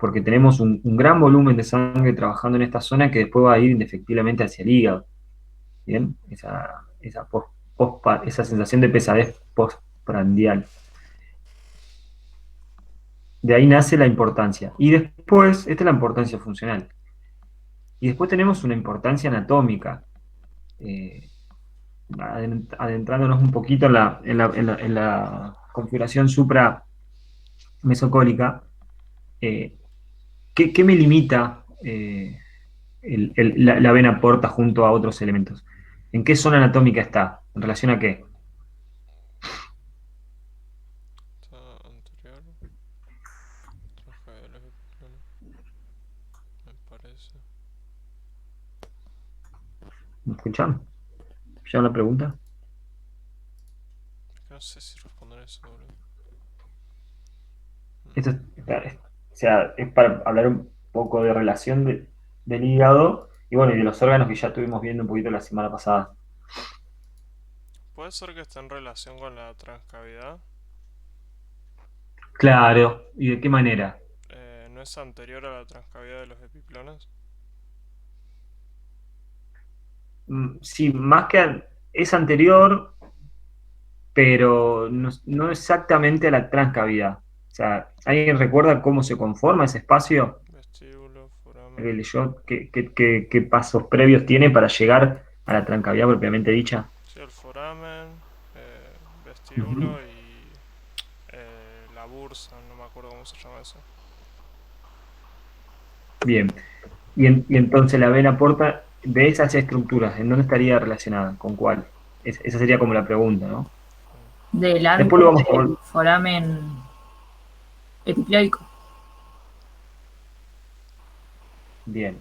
porque tenemos un gran volumen de sangre trabajando en esta zona que después va a ir indefectiblemente hacia el hígado. ¿Bien? Esa sensación de pesadez postprandial. De ahí nace la importancia. Y después, esta es la importancia funcional. Y después tenemos una importancia anatómica. Adentrándonos un poquito en la configuración supra-mesocólica, ¿qué me limita la vena porta junto a otros elementos? ¿En qué zona anatómica está? ¿En relación a qué? Está anterior. Traje de los epiclones. Me parece. ¿Me escuchan? ¿Ya la pregunta? Es que no sé si responder eso, boludo. Esto es para hablar un poco de relación del hígado y bueno, y de los órganos que ya estuvimos viendo un poquito la semana pasada. ¿Puede ser que esté en relación con la transcavidad? Claro, ¿y de qué manera? ¿No es anterior a la transcavidad de los epiclones? Sí, más que es anterior, pero no exactamente a la transcavidad. O sea, ¿alguien recuerda cómo se conforma ese espacio? Vestíbulo, foramen. ¿Qué pasos previos tiene para llegar a la transcavidad propiamente dicha? Sí, el foramen, vestíbulo y la bursa, no me acuerdo cómo se llama eso. Bien. Y entonces la vena porta, de esas estructuras, ¿en dónde estaría relacionada? ¿Con cuál? Esa sería como la pregunta, ¿no? Del Después lo vamos a del foramen epiploico. Bien.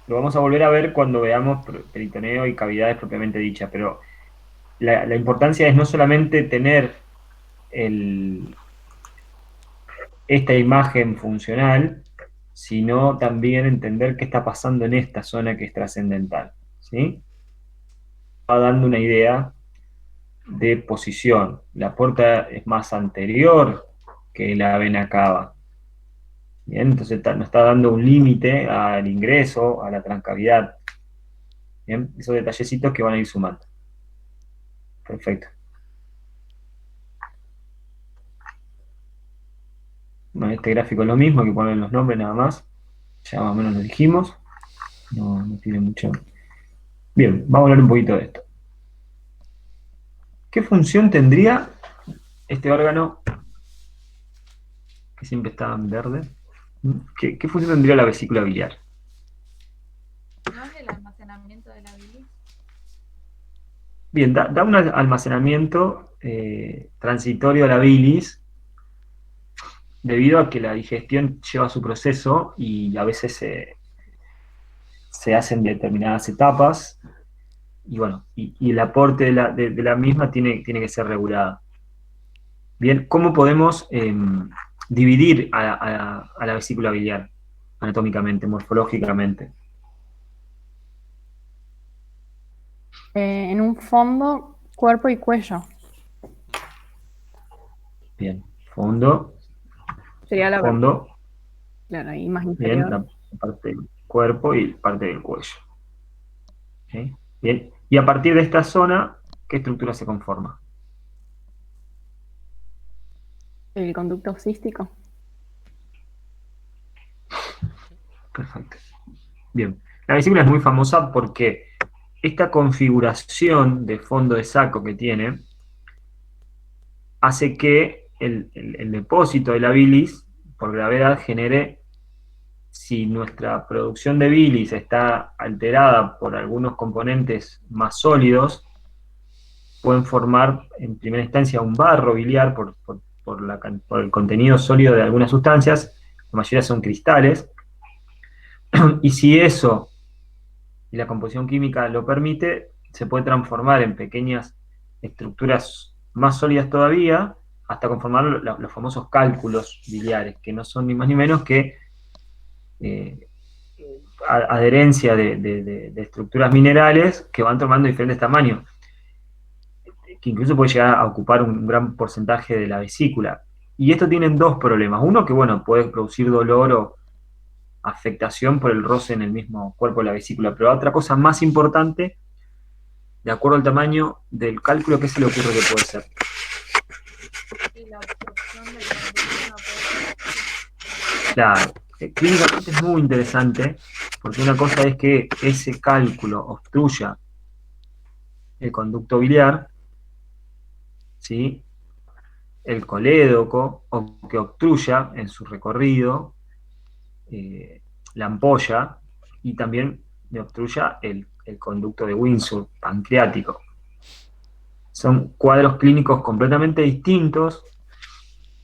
Lo vamos a volver a ver cuando veamos peritoneo y cavidades propiamente dichas, pero la importancia es no solamente tener esta imagen funcional, sino también entender qué está pasando en esta zona que es trascendental, ¿sí? Va dando una idea de posición. La porta es más anterior que la vena cava. Bien, entonces nos está dando un límite al ingreso, a la transcavidad. Bien, esos detallecitos que van a ir sumando. Perfecto. Bueno, este gráfico es lo mismo, hay que poner los nombres nada más. Ya más o menos lo dijimos. No tiene mucho. Bien, vamos a hablar un poquito de esto. ¿Qué función tendría este órgano que siempre está en verde? ¿Qué función tendría la vesícula biliar? ¿No es el almacenamiento de la bilis? Bien, da un almacenamiento transitorio a la bilis debido a que la digestión lleva su proceso y a veces se hacen determinadas etapas y bueno, y el aporte de la misma tiene que ser regulada. Bien, ¿cómo podemos dividir a la vesícula biliar anatómicamente, morfológicamente? En un fondo, cuerpo y cuello. Bien, fondo, Sería la fondo, claro, ahí más bien, inferior. la parte del cuerpo y parte del cuello. ¿Sí? Bien, y a partir de esta zona, ¿qué estructura se conforma? El conducto cístico. Perfecto. Bien, la vesícula es muy famosa porque esta configuración de fondo de saco que tiene hace que el depósito de la bilis por gravedad genere, si nuestra producción de bilis está alterada por algunos componentes más sólidos, pueden formar en primera instancia un barro biliar por el contenido sólido de algunas sustancias, la mayoría son cristales, y si eso y la composición química lo permite, se puede transformar en pequeñas estructuras más sólidas todavía, hasta conformar los famosos cálculos biliares, que no son ni más ni menos que adherencia de estructuras minerales que van tomando diferentes tamaños, que incluso puede llegar a ocupar un gran porcentaje de la vesícula. Y esto tienen dos problemas. Uno, que bueno, puede producir dolor o afectación por el roce en el mismo cuerpo de la vesícula, pero otra cosa más importante, de acuerdo al tamaño del cálculo, ¿qué se le ocurre que puede ser? Y la obstrucción del conducto no puede. Claro, clínicamente es muy interesante, porque una cosa es que ese cálculo obstruya el conducto biliar, ¿sí? El colédoco, o que obstruya en su recorrido la ampolla, y también me obstruya el conducto de Windsor pancreático. Son cuadros clínicos completamente distintos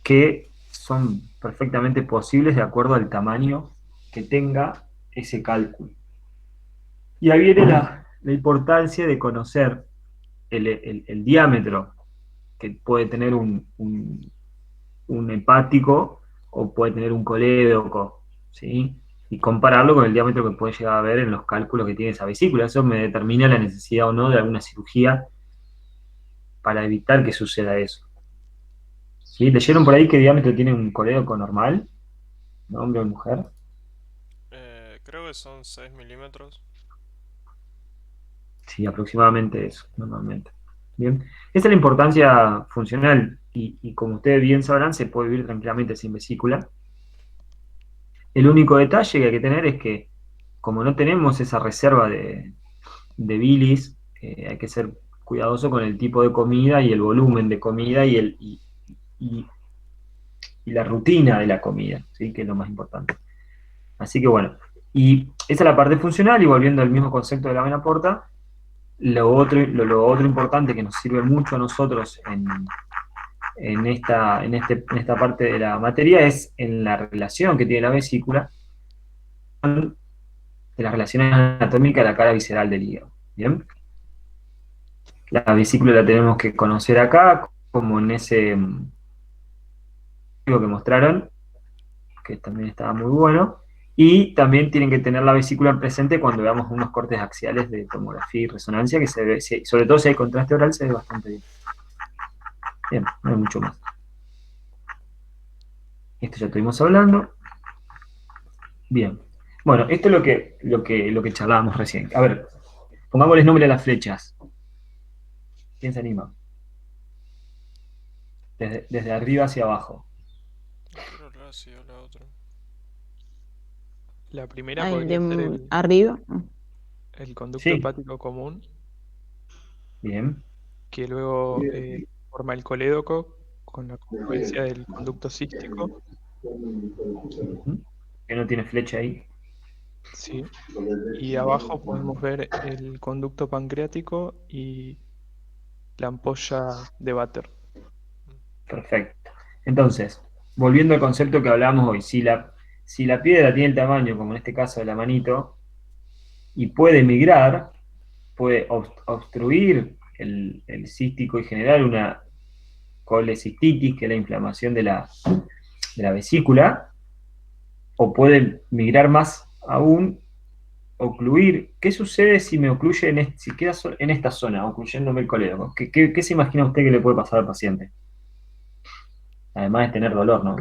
que son perfectamente posibles de acuerdo al tamaño que tenga ese cálculo. Y ahí viene la importancia de conocer el diámetro que puede tener un hepático o puede tener un colédoco, ¿sí? Y compararlo con el diámetro que puede llegar a ver en los cálculos que tiene esa vesícula. Eso me determina la necesidad o no de alguna cirugía para evitar que suceda eso. ¿Sí? ¿Leyeron por ahí qué diámetro tiene un colédoco normal? ¿De hombre o mujer? Creo que son 6 milímetros. Sí, aproximadamente eso, normalmente. Bien. Esa es la importancia funcional y como ustedes bien sabrán, se puede vivir tranquilamente sin vesícula. El único detalle que hay que tener es que, como no tenemos esa reserva de bilis, hay que ser cuidadoso con el tipo de comida y el volumen de comida y la rutina de la comida, ¿sí? Que es lo más importante. Así que bueno, y esa es la parte funcional, y volviendo al mismo concepto de la vena porta, lo otro importante que nos sirve mucho a nosotros en esta parte de la materia es en la relación que tiene la vesícula con las relaciones anatómicas de la cara visceral del hígado. ¿Bien? La vesícula la tenemos que conocer acá, como en ese que mostraron, que también estaba muy bueno. Y también tienen que tener la vesícula presente cuando veamos unos cortes axiales de tomografía y resonancia, que se ve, sobre todo si hay contraste oral, se ve bastante bien. Bien, no hay mucho más. Esto ya estuvimos hablando. Bien. Bueno, esto es lo que charlábamos recién. A ver, pongámosles nombre a las flechas. ¿Quién se anima? Desde arriba hacia abajo. La primera Ah, el podría ser de arriba. el conducto Sí. hepático común, Bien. que luego forma el colédoco con la confluencia del conducto cístico. Que no tiene flecha ahí. Sí. Y abajo podemos ver el conducto pancreático y la ampolla de Vater. Perfecto. Entonces, volviendo al concepto que hablábamos hoy, si la piedra tiene el tamaño, como en este caso de la manito, y puede migrar, puede obstruir el cístico y generar una colecistitis, que es la inflamación de la vesícula, o puede migrar más aún, ocluir. ¿Qué sucede si me ocluye si queda en esta zona, ocluyéndome el colédoco? ¿Qué se imagina usted que le puede pasar al paciente? Además de tener dolor, ¿no?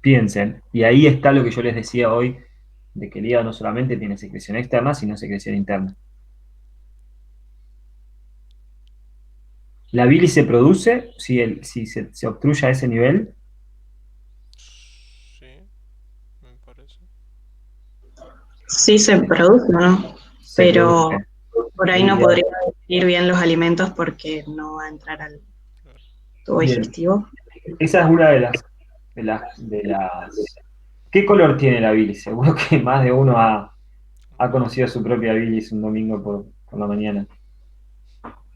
Piensen, y ahí está lo que yo les decía hoy, de que el hígado no solamente tiene secreción externa, sino secreción interna. ¿La bilis se produce si se obstruye a ese nivel? Sí se produce, ¿no? Se Pero produce. por ahí no podría digerir bien los alimentos porque no va a entrar al tubo Bien. digestivo. Esa es una de las... ¿Qué color tiene la bilis? Seguro que más de uno ha conocido su propia bilis un domingo por la mañana.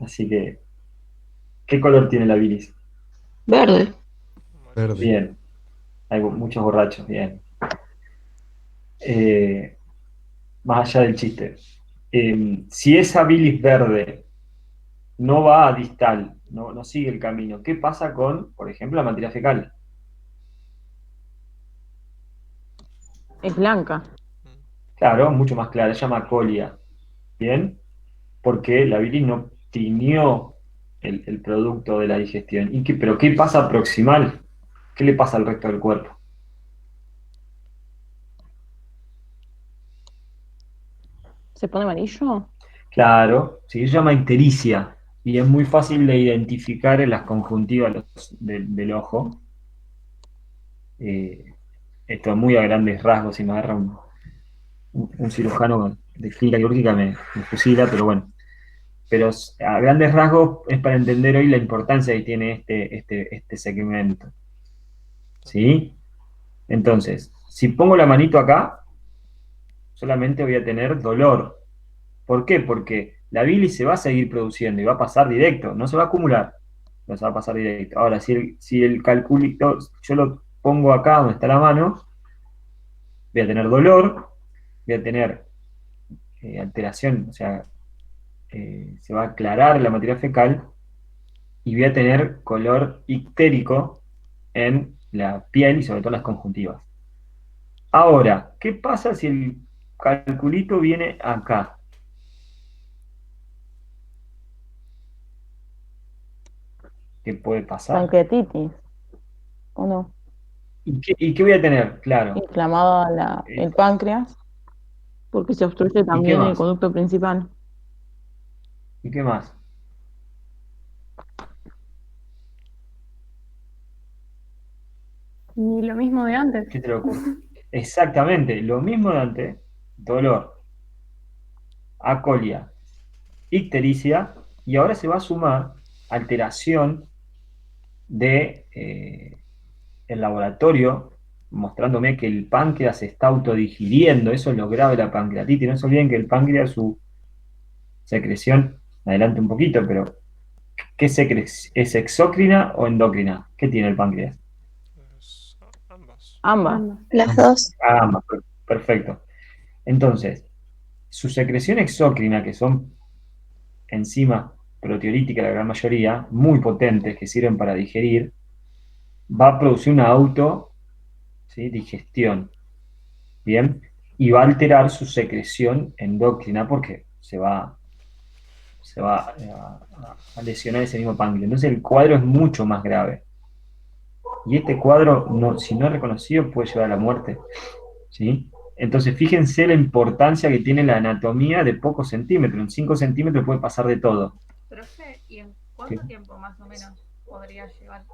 Así que, ¿qué color tiene la bilis? Verde. Verde. Bien. Hay muchos borrachos, bien. Más allá del chiste. Si esa bilis verde no va a distal no sigue el camino. ¿Qué pasa con, por ejemplo, la materia fecal? Es blanca. Claro, mucho más clara, se llama colia. ¿Bien? Porque la bilis no tiñó el producto de la digestión. ¿Pero qué pasa proximal? ¿Qué le pasa al resto del cuerpo? ¿Se pone amarillo? Claro, sí, se llama ictericia y es muy fácil de identificar en las conjuntivas del ojo. Esto es muy a grandes rasgos, si me agarra un cirujano de clínica quirúrgica me fusila, pero bueno. Pero a grandes rasgos es para entender hoy la importancia que tiene este segmento. ¿Sí? Entonces, si pongo la manito acá, solamente voy a tener dolor. ¿Por qué? Porque la bilis se va a seguir produciendo y va a pasar directo, no se va a acumular, no se va a pasar directo. Ahora, si el calculito yo lo pongo acá donde está la mano, voy a tener dolor, voy a tener alteración, o sea, se va a aclarar la materia fecal y voy a tener color ictérico en la piel y sobre todo en las conjuntivas. Ahora, ¿qué pasa si el calculito viene acá? ¿Qué puede pasar? Pancreatitis, ¿o no? ¿Y qué voy a tener? Claro. Inflamado el páncreas, porque se obstruye ¿Y qué también el más? conducto principal. ¿Y qué más? Y lo mismo de antes. ¿Qué te lo ocurre? Exactamente, lo mismo de antes, dolor, acolia, ictericia, y ahora se va a sumar alteración de el laboratorio, mostrándome que el páncreas se está autodigiriendo. Eso es lo grave de la pancreatitis. No se olviden que el páncreas, su secreción, adelante un poquito, pero ¿qué ¿es exócrina o endocrina? ¿Qué tiene el páncreas? Ambas. Las dos. Ambas, perfecto. Entonces, su secreción exócrina, que son enzimas proteolíticas, la gran mayoría, muy potentes, que sirven para digerir, va a producir una digestión, ¿bien? Y va a alterar su secreción endocrina porque se va a lesionar ese mismo páncreas. Entonces el cuadro es mucho más grave. Y este cuadro, si no es reconocido, puede llevar a la muerte, ¿sí? Entonces fíjense la importancia que tiene la anatomía de pocos centímetros. En 5 centímetros puede pasar de todo. Profe, ¿y en cuánto tiempo más o menos podría llevar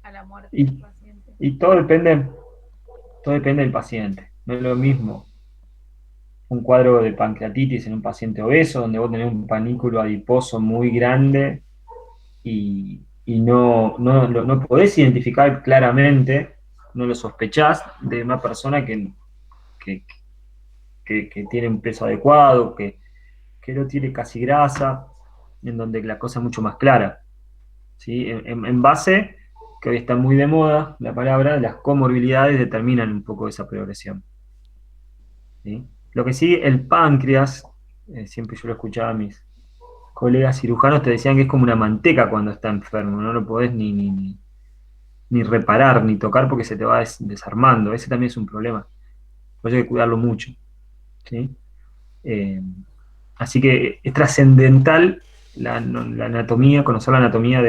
a la muerte Y, del paciente? y todo depende del paciente. No es lo mismo un cuadro de pancreatitis en un paciente obeso, donde vos tenés un panículo adiposo muy grande y no podés identificar claramente, no lo sospechás de una persona que tiene un peso adecuado, que no tiene casi grasa, en donde la cosa es mucho más clara. ¿Sí? En base, que hoy está muy de moda la palabra, las comorbilidades determinan un poco esa progresión. ¿Sí? Lo que sí, el páncreas, siempre yo lo escuchaba a mis colegas cirujanos, te decían que es como una manteca cuando está enfermo, no lo podés ni reparar, ni tocar porque se te va desarmando. Ese también es un problema. Por eso hay que cuidarlo mucho. ¿Sí? Así que es trascendental la anatomía, conocer la anatomía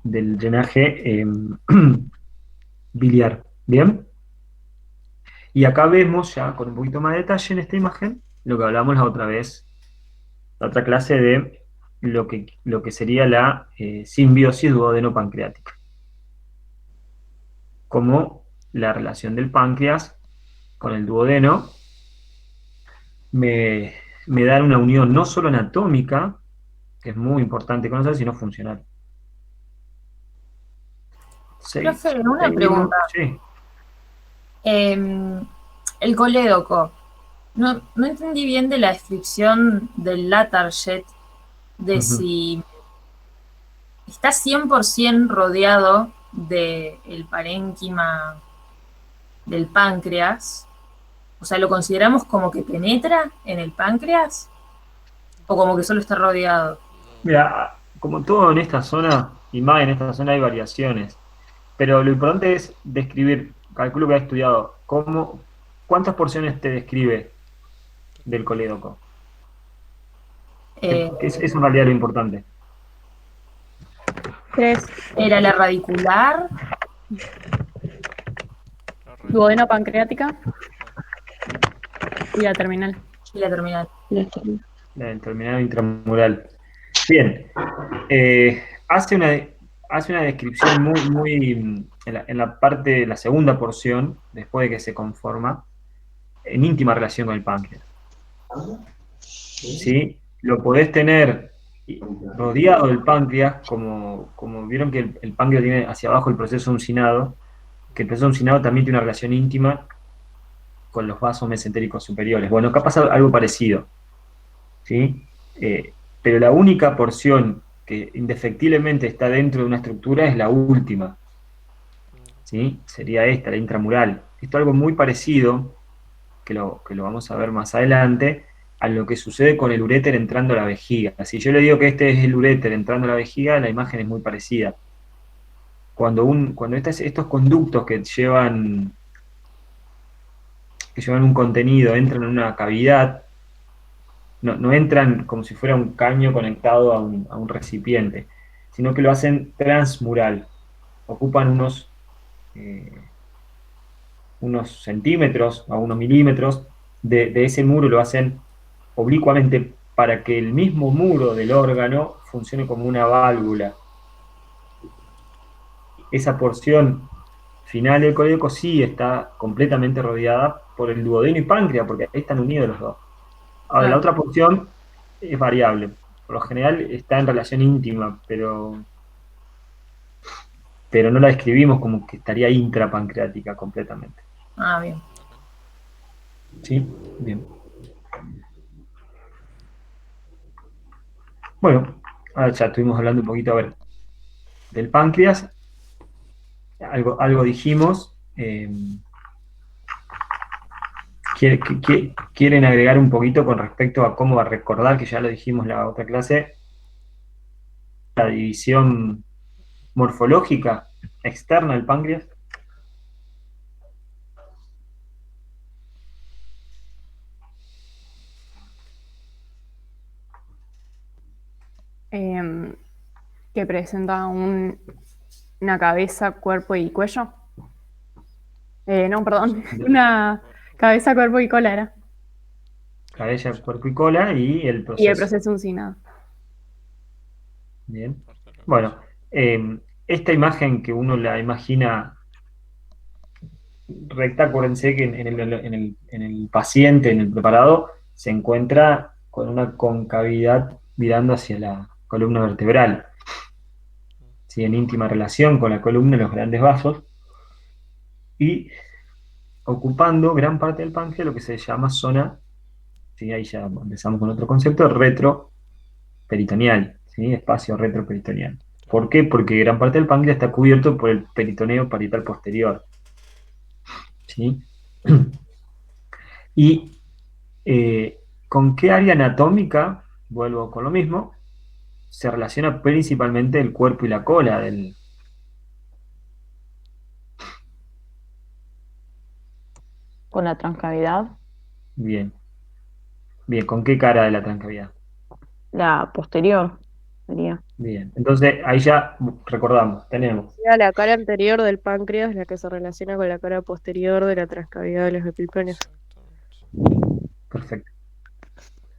del drenaje biliar. ¿Bien? Y acá vemos ya con un poquito más de detalle en esta imagen lo que hablamos la otra vez, la otra clase de lo que sería la simbiosis duodeno-pancreática. Como la relación del páncreas con el duodeno me da una unión no solo anatómica, que es muy importante conocer, sino funcional. Profe, una pregunta. Sí. El colédoco. No entendí bien de la descripción del Latarjet, de si está 100% rodeado del parénquima del páncreas. O sea, ¿lo consideramos como que penetra en el páncreas? ¿O como que solo está rodeado? Mira, como todo en esta zona, y más en esta zona hay variaciones, pero lo importante es describir, calculo que has estudiado, ¿cuántas porciones te describe del colédoco? Es en realidad lo importante. 3. Era la radicular. Duodeno pancreática. Y la terminal. Y la terminal. La terminal intramural. Bien. Hace una descripción muy en la parte, la segunda porción, después de que se conforma, en íntima relación con el páncreas. ¿Sí? Lo podés tener rodeado del páncreas, como vieron que el páncreas tiene hacia abajo el proceso uncinado, que el proceso uncinado también tiene una relación íntima con los vasos mesentéricos superiores. Bueno, acá pasa algo parecido, ¿sí? Pero la única porción que indefectiblemente está dentro de una estructura es la última, ¿sí? Sería esta, la intramural. Esto es algo muy parecido, que lo vamos a ver más adelante, a lo que sucede con el uréter entrando a la vejiga. Si yo le digo que este es el uréter entrando a la vejiga, la imagen es muy parecida. Cuando estos conductos que llevan un contenido entran en una cavidad, no entran como si fuera un caño conectado a un recipiente, sino que lo hacen transmural. Ocupan unos centímetros a unos milímetros de ese muro, lo hacen oblicuamente para que el mismo muro del órgano funcione como una válvula. Esa porción final del colédoco sí está completamente rodeada por el duodeno y páncreas, porque ahí están unidos los dos. Ahora, la otra porción es variable. Por lo general está en relación íntima, pero no la describimos como que estaría intrapancreática completamente. Ah, bien. ¿Sí? Bien. Bueno, ahora ya estuvimos hablando un poquito, a ver, del páncreas. Algo dijimos. ¿Quieren agregar un poquito con respecto a cómo va a recordar, que ya lo dijimos la otra clase, la división morfológica externa del páncreas? Que presenta una cabeza, cuerpo y cuello. No, perdón. Una cabeza, cuerpo y cola era. Cabeza, cuerpo y cola y el proceso. Y el proceso uncinado. Bien. Bueno, esta imagen que uno la imagina recta, acuérdense que en el paciente, en el preparado, se encuentra con una concavidad mirando hacia la columna vertebral, ¿sí? En íntima relación con la columna y los grandes vasos, y ocupando gran parte del páncreas, lo que se llama zona, ¿sí? Ahí ya empezamos con otro concepto, retroperitoneal, ¿sí? Espacio retroperitoneal. ¿Por qué? Porque gran parte del páncreas está cubierto por el peritoneo parietal posterior, ¿sí? Y ¿con qué área anatómica, vuelvo con lo mismo, se relaciona principalmente el cuerpo y la cola del... Con la transcavidad, Bien. Bien, ¿con qué cara de la transcavidad? la posterior sería. Bien, entonces ahí ya recordamos, tenemos La cara anterior del páncreas, la que se relaciona con la cara posterior de la transcavidad de los epiplanios. Perfecto.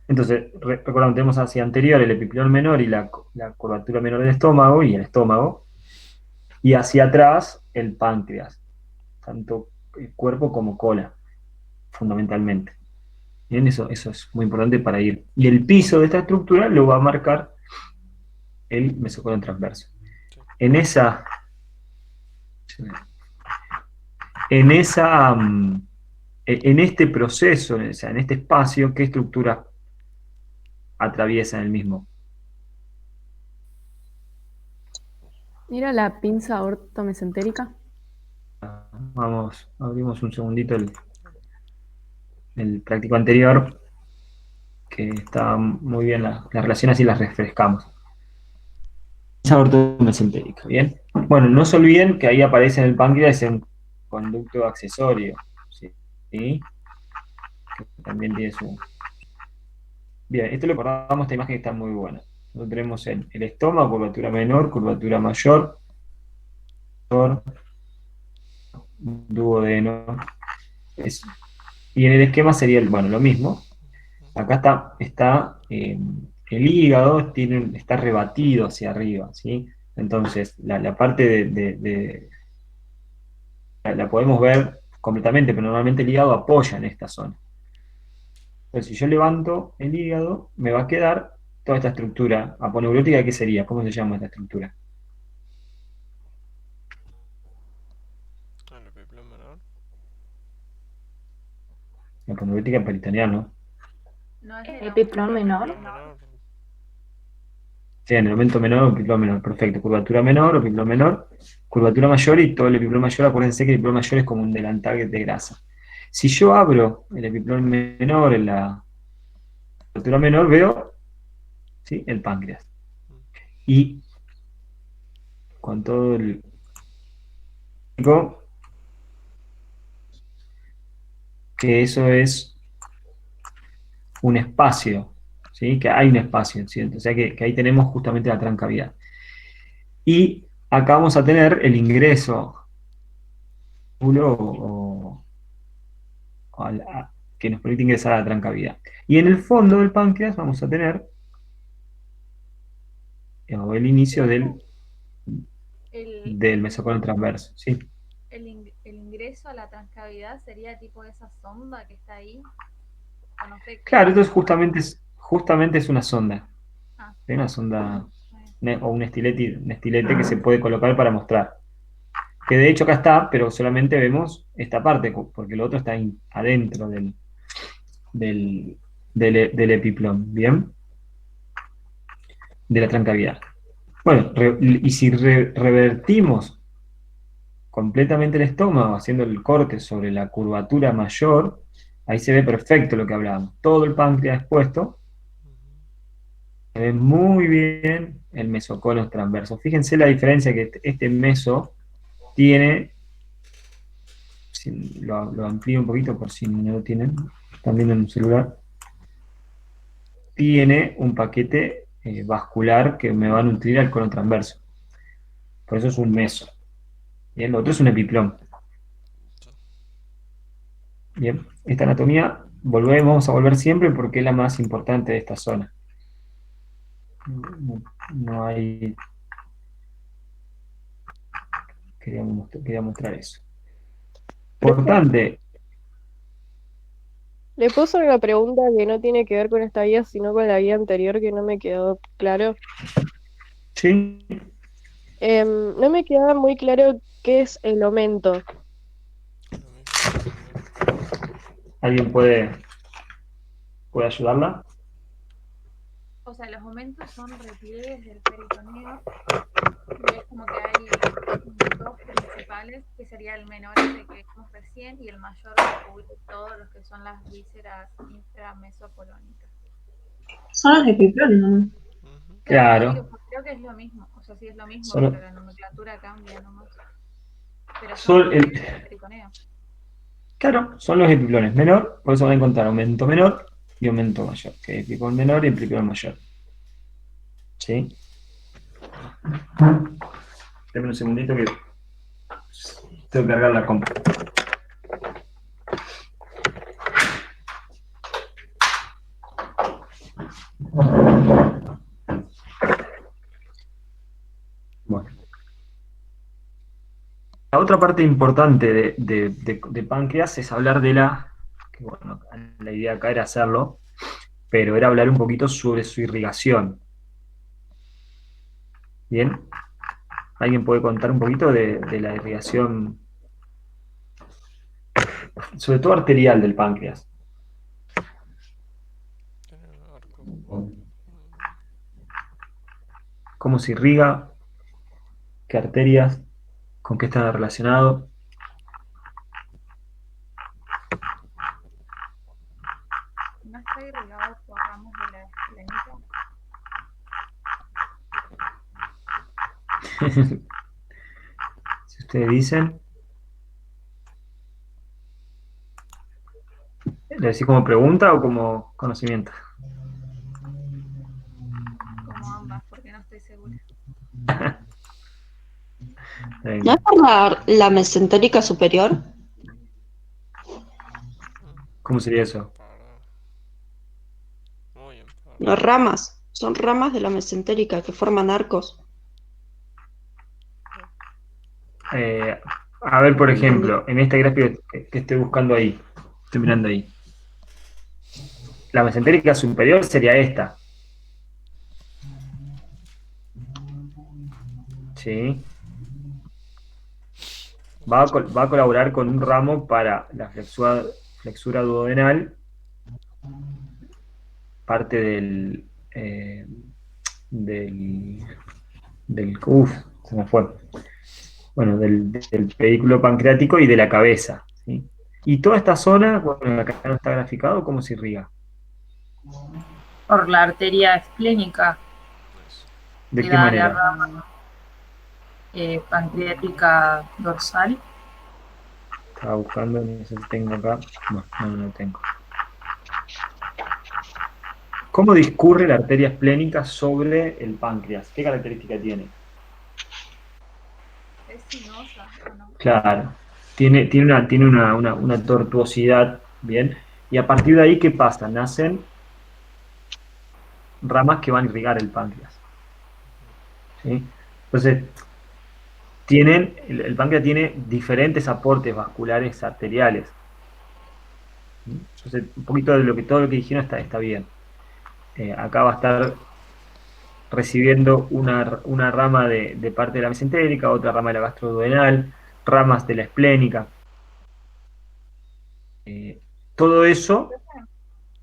Entonces, recordamos, tenemos hacia anterior el epiplón menor y la curvatura menor del estómago y el estómago, y hacia atrás el páncreas, tanto el cuerpo como cola, fundamentalmente. Bien, eso es muy importante para ir. Y el piso de esta estructura lo va a marcar el mesocolon transverso. En este proceso, o sea, en este espacio, ¿qué estructura atraviesa el mismo? ¿Mira la pinza ortomesentérica? Vamos, abrimos un segundito el práctico anterior, que está muy bien, las relaciones y las refrescamos. ortodomesentérica, ¿bien? Bueno, no se olviden que ahí aparece en el páncreas un conducto accesorio, ¿sí? Que también tiene su... Bien, esto lo recordamos, esta imagen está muy buena. Nosotros tenemos el estómago, curvatura menor, curvatura mayor, duodeno. Y en el esquema sería bueno, lo mismo. Acá está el hígado, está rebatido hacia arriba, ¿sí? Entonces, la parte la podemos ver completamente, pero normalmente el hígado apoya en esta zona. Entonces, si yo levanto el hígado, me va a quedar toda esta estructura aponeurótica. ¿Qué sería? ¿Cómo se llama esta estructura? El epiplón menor. La aponeurótica peritoneal, ¿no? No es el Epiplón menor. Sí, en el aumento menor o epiplón menor, perfecto. Curvatura menor o epiplón menor, curvatura mayor y todo el epiplón mayor. Acuérdense que el epiplón mayor es como un delantal de grasa. Si yo abro el epiplón menor en la curvatura menor, veo, ¿sí?, el páncreas. Y con todo el... que eso es un espacio, ¿sí? Que hay un espacio, ¿sí? O sea que ahí tenemos justamente la trancavidad. Y acá vamos a tener el ingreso que nos permite ingresar a la trancavidad. Y en el fondo del páncreas vamos a tener el inicio del mesocolon transverso, ¿sí? El ingreso a la transcavidad sería tipo esa sonda que está ahí. O no sé, Claro, entonces justamente es una sonda. Ah. Es una sonda o un estilete que se puede colocar para mostrar. Que de hecho acá está, pero solamente vemos esta parte, porque lo otro está adentro del epiplón, ¿bien? De la trancavidad. Bueno, y si revertimos completamente el estómago, haciendo el corte sobre la curvatura mayor, ahí se ve perfecto lo que hablábamos. Todo el páncreas expuesto, se ve muy bien el mesocolon transverso. Fíjense la diferencia que este meso tiene. Lo amplío un poquito por si no lo tienen, están viendo en un celular. Tiene un paquete vascular que me va a nutrir al colon transverso. Por eso es un meso. Bien, lo otro es un epiplón. Bien, esta anatomía vamos a volver siempre porque es la más importante de esta zona. No hay... Quería mostrar eso. Importante. Le puso una pregunta que no tiene que ver con esta guía, sino con la guía anterior que no me quedó claro. Sí. No me quedaba muy claro qué es el aumento. ¿Alguien puede ayudarla? O sea, los aumentos son repliegues del peritoneo. Y es como que hay dos principales, que sería el menor, este que vimos recién, y el mayor que cubre todos los que son las vísceras inframesopolónicas. Son los epiplones, ¿no? Claro. Creo que es lo mismo. O sea, sí es lo mismo, Solo- pero la nomenclatura cambia nomás. Pero Son son repliegues del peritoneo. Claro, son los epiplones menor, por eso van a encontrar aumento menor y aumento mayor, que es epiplón menor y epiplón mayor. ¿Sí? Deme un segundito que tengo que cargar la compra. Bueno. La otra parte importante de páncreas es hablar de que bueno, la idea acá era hacerlo, pero era hablar un poquito sobre su irrigación. ¿Bien? ¿Alguien puede contar un poquito de la irrigación, sobre todo arterial del páncreas? ¿Cómo se irriga? ¿Qué arterias? ¿Con qué están relacionados? ¿No está irrigado por ramos de la esplenita? Si ustedes dicen. ¿Le decís como pregunta o como conocimiento? Como ambas, porque no estoy segura. ¿No es por la mesentérica superior? ¿Cómo sería eso? Las ramas, son ramas de la mesentérica que forman arcos. A ver, por ejemplo, en esta gráfica que estoy buscando ahí, estoy mirando ahí. La mesentérica superior sería esta. ¿Sí? Va a colaborar con un ramo para la flexura duodenal, parte del se me fue. Bueno, del pedículo pancreático y de la cabeza, ¿sí? Y toda esta zona, bueno, acá no está graficado, ¿cómo se irriga? Por la arteria esplénica. ¿De que qué da manera? la rama pancreática dorsal. Estaba buscando, no sé si tengo acá. No tengo. ¿Cómo discurre la arteria esplénica sobre el páncreas? ¿Qué característica tiene? ¿Es sinuosa o no? Claro, tiene una tortuosidad, ¿bien? Y a partir de ahí, ¿qué pasa? Nacen ramas que van a irrigar el páncreas, ¿sí? Entonces, el páncreas tiene diferentes aportes vasculares arteriales. Entonces, un poquito de todo lo que dijeron está bien. Acá va a estar recibiendo una rama de parte de la mesentérica, otra rama de la gastroduodenal, ramas de la esplénica. Todo eso.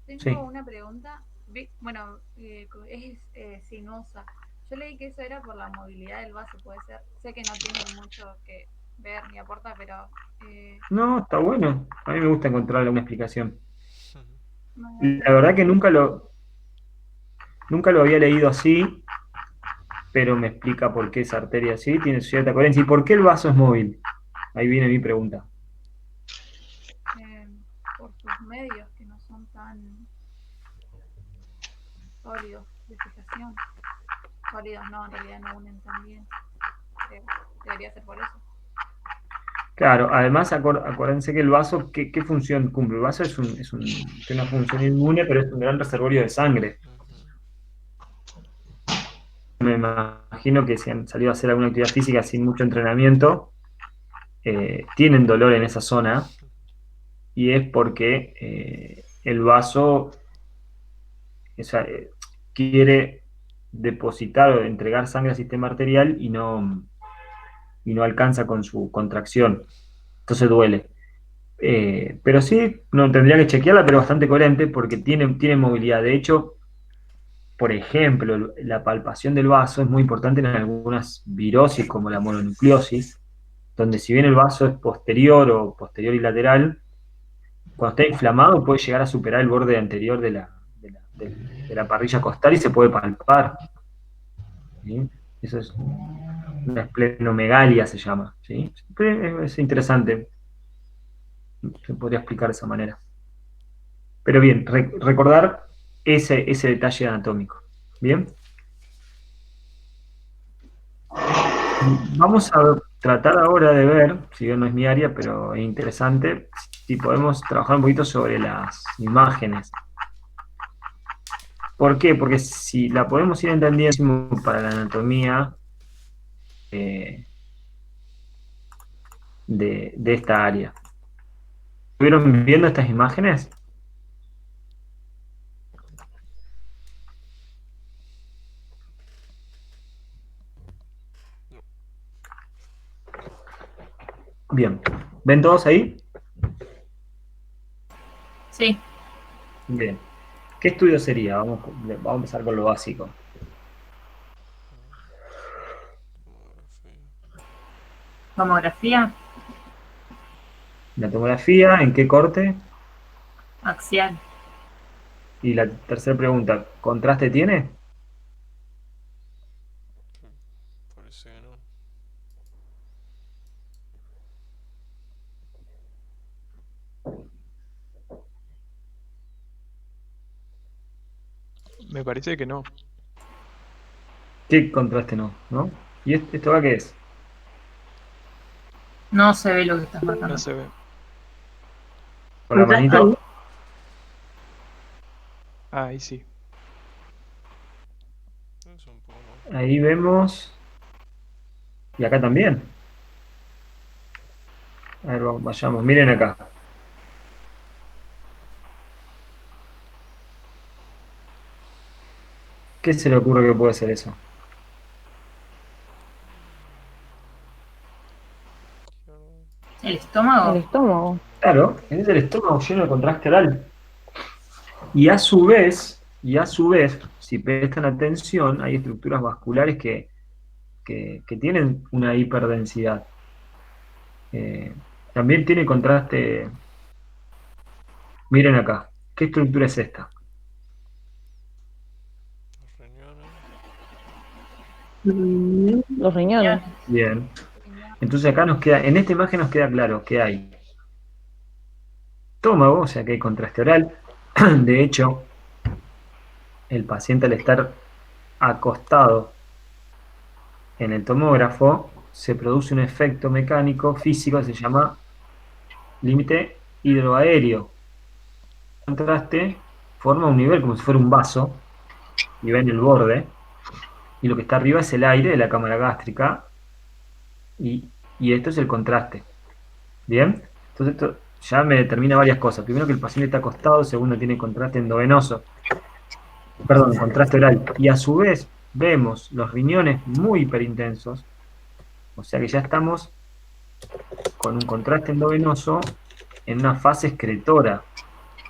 Tengo Sí. una pregunta. Bueno, es sinuosa. Yo leí que eso era por la movilidad del vaso, puede ser. Sé que no tiene mucho que ver ni aporta, pero... No, está bueno. A mí me gusta encontrarle una explicación. no, La verdad que nunca lo había leído así, pero me explica por qué esa arteria así, tiene cierta coherencia. ¿Y por qué el vaso es móvil? Ahí viene mi pregunta. por sus medios que no son tan sólidos de fijación. Sólidos no, en realidad no unen tan bien. Debería ser por eso. Claro, además acuérdense que el vaso, ¿qué función cumple? El vaso tiene una función inmune, pero es un gran reservorio de sangre. Me imagino que si han salido a hacer alguna actividad física sin mucho entrenamiento, tienen dolor en esa zona, y es porque el vaso quiere depositar o entregar sangre al sistema arterial y no alcanza con su contracción. Entonces duele. Pero sí, no tendría que chequearla, pero bastante coherente porque tiene movilidad. De hecho, por ejemplo, la palpación del vaso es muy importante en algunas virosis como la mononucleosis, donde si bien el vaso es posterior o posterior y lateral, cuando está inflamado puede llegar a superar el borde anterior de la parrilla costal y se puede palpar. ¿Sí? Eso es una esplenomegalia, se llama. ¿Sí? Es interesante. Se podría explicar de esa manera. Pero bien, recordar ese detalle anatómico. ¿Bien? Vamos a tratar ahora de ver, si bien no es mi área, pero es interesante, si podemos trabajar un poquito sobre las imágenes. ¿Por qué? Porque si la podemos ir entendiendo para la anatomía de esta área. ¿Estuvieron viendo estas imágenes? Bien. ¿Ven todos ahí? Sí. Bien. ¿Qué estudio sería? Vamos a empezar con lo básico. Tomografía La tomografía, ¿en qué corte? axial. Y la tercera pregunta, ¿contraste tiene? parece que no. Me parece que no. ¿Qué contraste no? ¿No? ¿Y esto acá qué es? No se ve lo que estás marcando. No se ve. ¿Con la manito? Ahí sí. Ahí vemos. Y acá también. A ver, vayamos. Miren acá. ¿Qué se le ocurre que puede ser eso? ¿El estómago? El estómago. Claro, es el estómago lleno de contraste oral. Y a su vez, si prestan atención, hay estructuras vasculares que tienen una hiperdensidad. También tiene contraste. Miren acá. ¿Qué estructura es esta? Los riñones. Bien. Entonces acá nos queda, en esta imagen nos queda claro que hay estómago, o sea que hay contraste oral. De hecho, el paciente al estar acostado en el tomógrafo se produce un efecto mecánico físico que se llama límite hidroaéreo. El contraste forma un nivel como si fuera un vaso y ven el borde, y lo que está arriba es el aire de la cámara gástrica, y esto es el contraste. ¿Bien? Entonces esto ya me determina varias cosas. Primero, que el paciente está acostado. Segundo, tiene contraste endovenoso. Perdón, contraste oral. Y a su vez vemos los riñones muy hiperintensos. O sea que ya estamos con un contraste endovenoso en una fase excretora.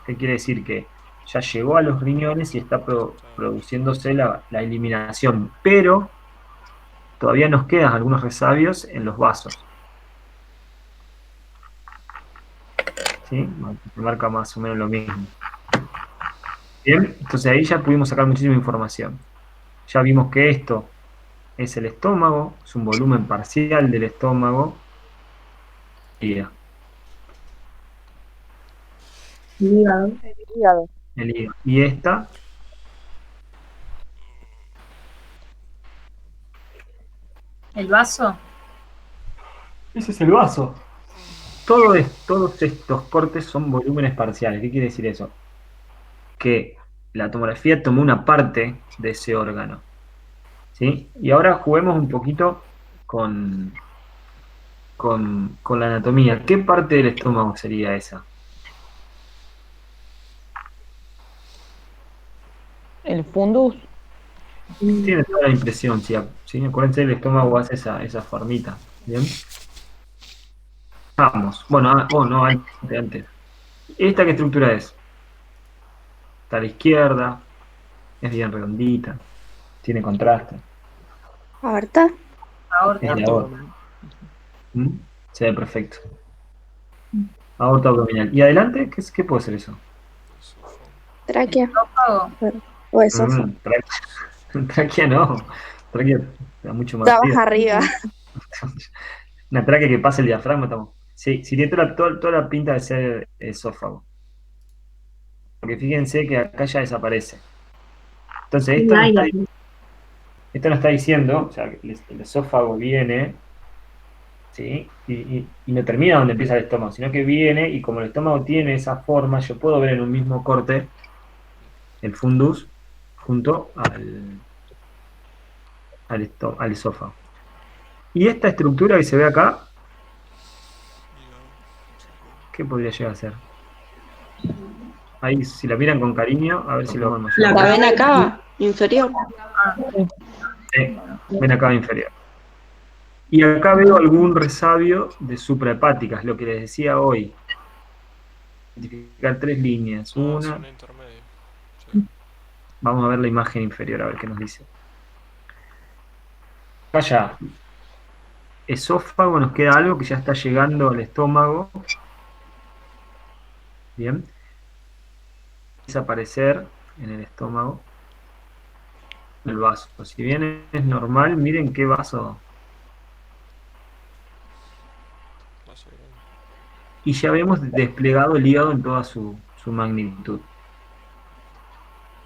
¿Qué quiere decir? Que ya llegó a los riñones y está produciéndose la eliminación. Pero todavía nos quedan algunos resabios en los vasos. ¿Sí? Se marca más o menos lo mismo. Bien, entonces ahí ya pudimos sacar muchísima información. Ya vimos que esto es el estómago, es un volumen parcial del estómago. El hígado. El hígado. Y esta ¿El vaso? ese es el vaso. Todos estos cortes son volúmenes parciales. ¿Qué quiere decir eso? Que la tomografía tomó una parte de ese órgano. ¿Sí? Y ahora juguemos un poquito con la anatomía. ¿Qué parte del estómago sería esa? El fundus. Tiene toda la impresión, sí. Acuérdense, el estómago hace esa formita. ¿Bien? Vamos. Bueno, no, antes. ¿Esta qué estructura es? Está a la izquierda, es bien redondita, tiene contraste. ¿Aorta? Es la aorta. Se ve perfecto. Aorta abdominal. ¿Y adelante? ¿Qué puede ser eso? Tráquea. O eso. Tráquea no. Tráquea está mucho más. Está más arriba. Una tráquea que pasa el diafragma. Estamos. Sí, tiene toda la pinta de ser esófago. Porque fíjense que acá ya desaparece. Entonces, esto nos está diciendo, o sea, que el esófago viene, ¿sí? Y no termina donde empieza el estómago, sino que viene, y como el estómago tiene esa forma, yo puedo ver en un mismo corte el fundus junto al esófago. Y esta estructura que se ve acá, ¿qué podría llegar a ser? Ahí, si la miran con cariño, a ver si lo vemos. La vena cava inferior. Sí, vena cava inferior. Y acá veo algún resabio de suprahepáticas, lo que les decía hoy. Identificar 3 líneas. Una. Vamos a ver la imagen inferior, a ver qué nos dice. Acá ya. Esófago, nos queda algo que ya está llegando al estómago. Bien. Empieza a aparecer en el estómago el vaso. Si bien es normal, miren qué vaso y ya vemos desplegado el hígado en toda su magnitud.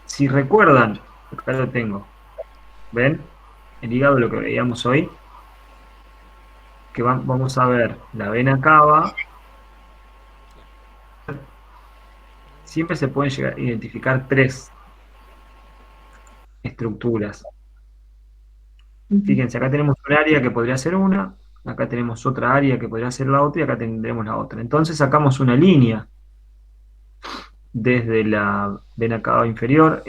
Si recuerdan, acá lo tengo, ¿ven? El hígado, lo que veíamos hoy, que vamos a ver la vena cava. Siempre se pueden llegar a identificar 3 estructuras. Fíjense, acá tenemos un área que podría ser una, acá tenemos otra área que podría ser la otra, y acá tendremos la otra. Entonces sacamos una línea desde la vena cava inferior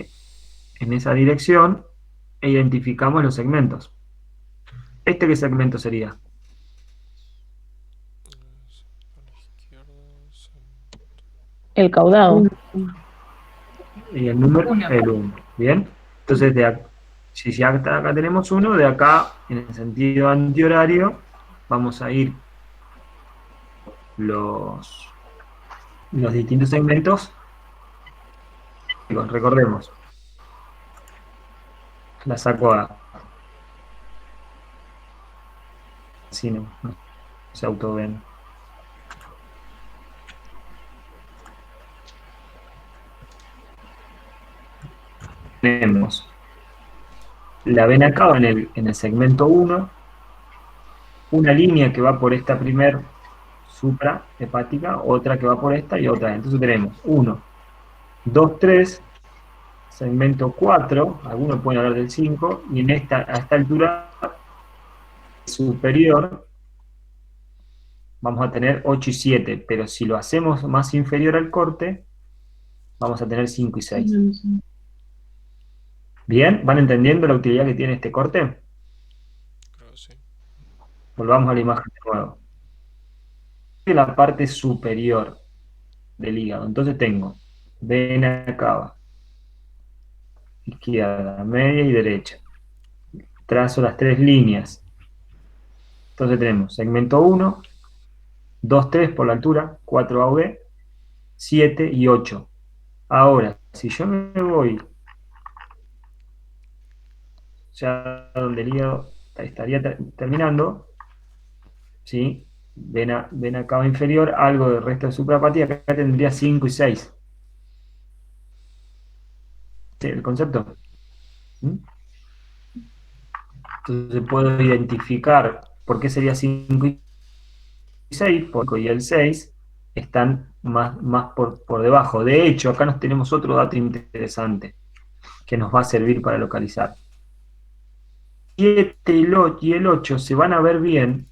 en esa dirección e identificamos los segmentos. ¿Este qué segmento sería? El caudado. Y el número, el 1. ¿Bien? Entonces, si ya acá tenemos 1, de acá, en el sentido antihorario, vamos a ir los distintos segmentos. Recordemos. La saco a... Así no se autoven. Tenemos la vena cava en el segmento 1, una línea que va por esta primer supra hepática, otra que va por esta y otra. Entonces tenemos 1, 2, 3, segmento 4, algunos pueden hablar del 5, y a esta altura superior vamos a tener 8 y 7, pero si lo hacemos más inferior al corte, vamos a tener 5 y 6. ¿Bien? ¿Van entendiendo la utilidad que tiene este corte? Creo que sí. Volvamos a la imagen de nuevo. En la parte superior del hígado. Entonces tengo vena cava, izquierda, media y derecha. Trazo las 3 líneas. Entonces tenemos segmento 1, 2, 3 por la altura, 4 AV, 7 y 8. Ahora, si yo me voy ya donde el hígado estaría terminando, ¿sí? Vena cava inferior, algo del resto de suprapatía, acá tendría 5 y 6. ¿Sí, el concepto? ¿Mm? Entonces puedo identificar por qué sería 5 y 6, porque el 6 están más por debajo. De hecho, acá nos tenemos otro dato interesante que nos va a servir para localizar. 7 y el 8 se van a ver bien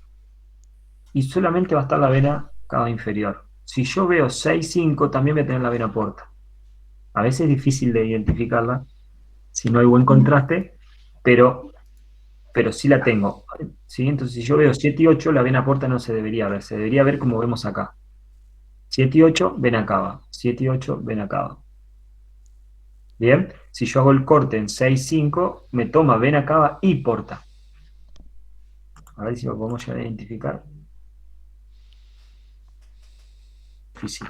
y solamente va a estar la vena cava inferior. Si yo veo 6, 5, también voy a tener la vena porta. A veces es difícil de identificarla si no hay buen contraste, pero sí la tengo, ¿sí? Entonces, si yo veo 7 y 8, la vena porta no se debería ver, se debería ver como vemos acá. 7 y 8, vena cava. 7 y 8, vena cava. Bien, si yo hago el corte en 6, 5, me toma vena cava y porta. A ver si lo podemos llegar a identificar. Difícil.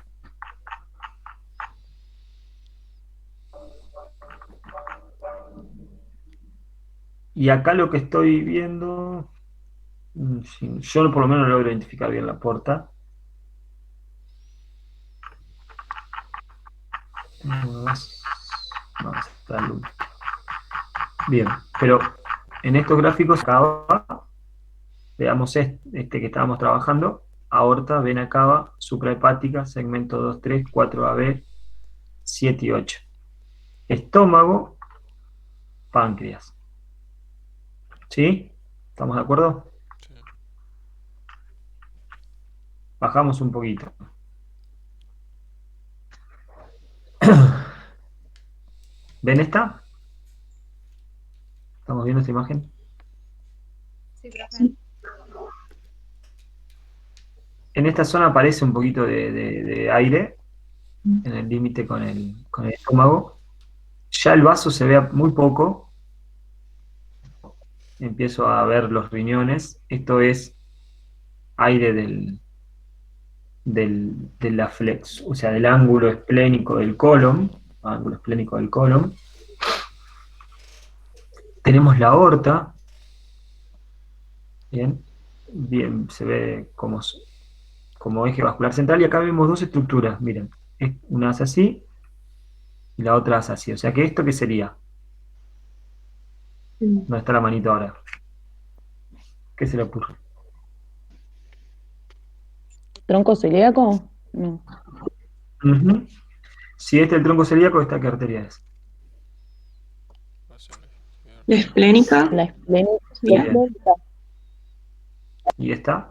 Y acá lo que estoy viendo, yo por lo menos no logro identificar bien la porta. Bien, pero en estos gráficos acá, veamos este que estábamos trabajando: aorta, vena cava, suprahepática, segmento 2, 3, 4 AB, 7 y 8. Estómago, páncreas. ¿Sí? ¿Estamos de acuerdo? Sí. Bajamos un poquito. ¿Ven esta? ¿Estamos viendo esta imagen? Sí, profe. En esta zona aparece un poquito de aire en el límite con el estómago. Ya el vaso se ve muy poco. Empiezo a ver los riñones. Esto es aire de la flex, o sea, del ángulo esplénico del colon. Ángulo esplénico del colon. Tenemos la aorta. Bien, se ve como como eje vascular central, y acá vemos dos estructuras, miren, una es así y la otra es así, o sea que esto ¿qué sería? ¿Dónde está la manito ahora? ¿Qué se le ocurre? ¿Tronco celíaco? No. Ujú. Si este es el tronco celíaco, ¿esta qué arteria es? La esplénica. La esplénica. Bien. ¿Y esta?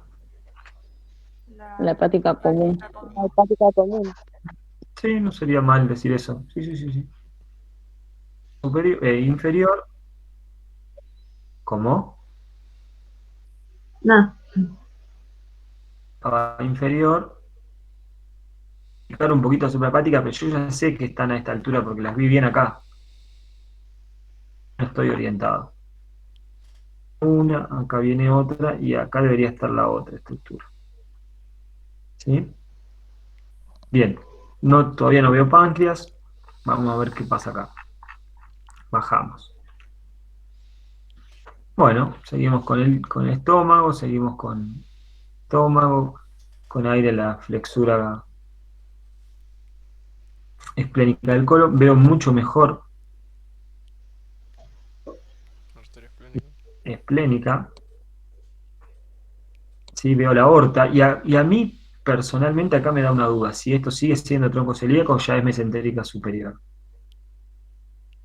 La hepática común. La hepática común. Sí, no sería mal decir eso. Sí, sí, sí, sí. Superior, inferior. ¿Cómo? No. Inferior. Claro, un poquito suprahepática, pero yo ya sé que están a esta altura porque las vi bien acá. No estoy orientado. Una, acá viene otra y acá debería estar la otra estructura. ¿Sí? Bien. No, todavía no veo páncreas. Vamos a ver qué pasa acá. Bajamos. Bueno, seguimos con el estómago, seguimos con estómago, con aire en la flexura esplénica del colon. Veo mucho mejor esplénica. Sí, veo la aorta. Y a mí, personalmente, acá me da una duda. Si esto sigue siendo tronco celíaco o ya es mesentérica superior.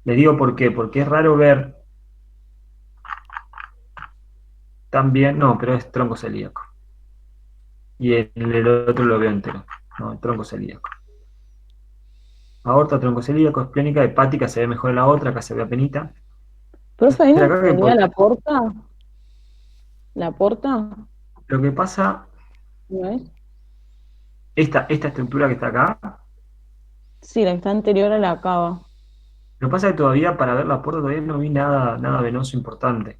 Les digo por qué. Porque es raro ver también... No, pero es tronco celíaco. Y el otro lo veo entero. No, el tronco celíaco. Aorta, tronco celíaco, esplénica, hepática, se ve mejor en la otra. Acá se ve apenita. ¿Profe, ahí Pero no acá que tenía la porta? ¿La porta? lo que pasa... ¿No es? Esta estructura que está acá... Sí, la que está anterior a la cava. Lo que pasa es que todavía para ver la puerta todavía no vi nada venoso importante.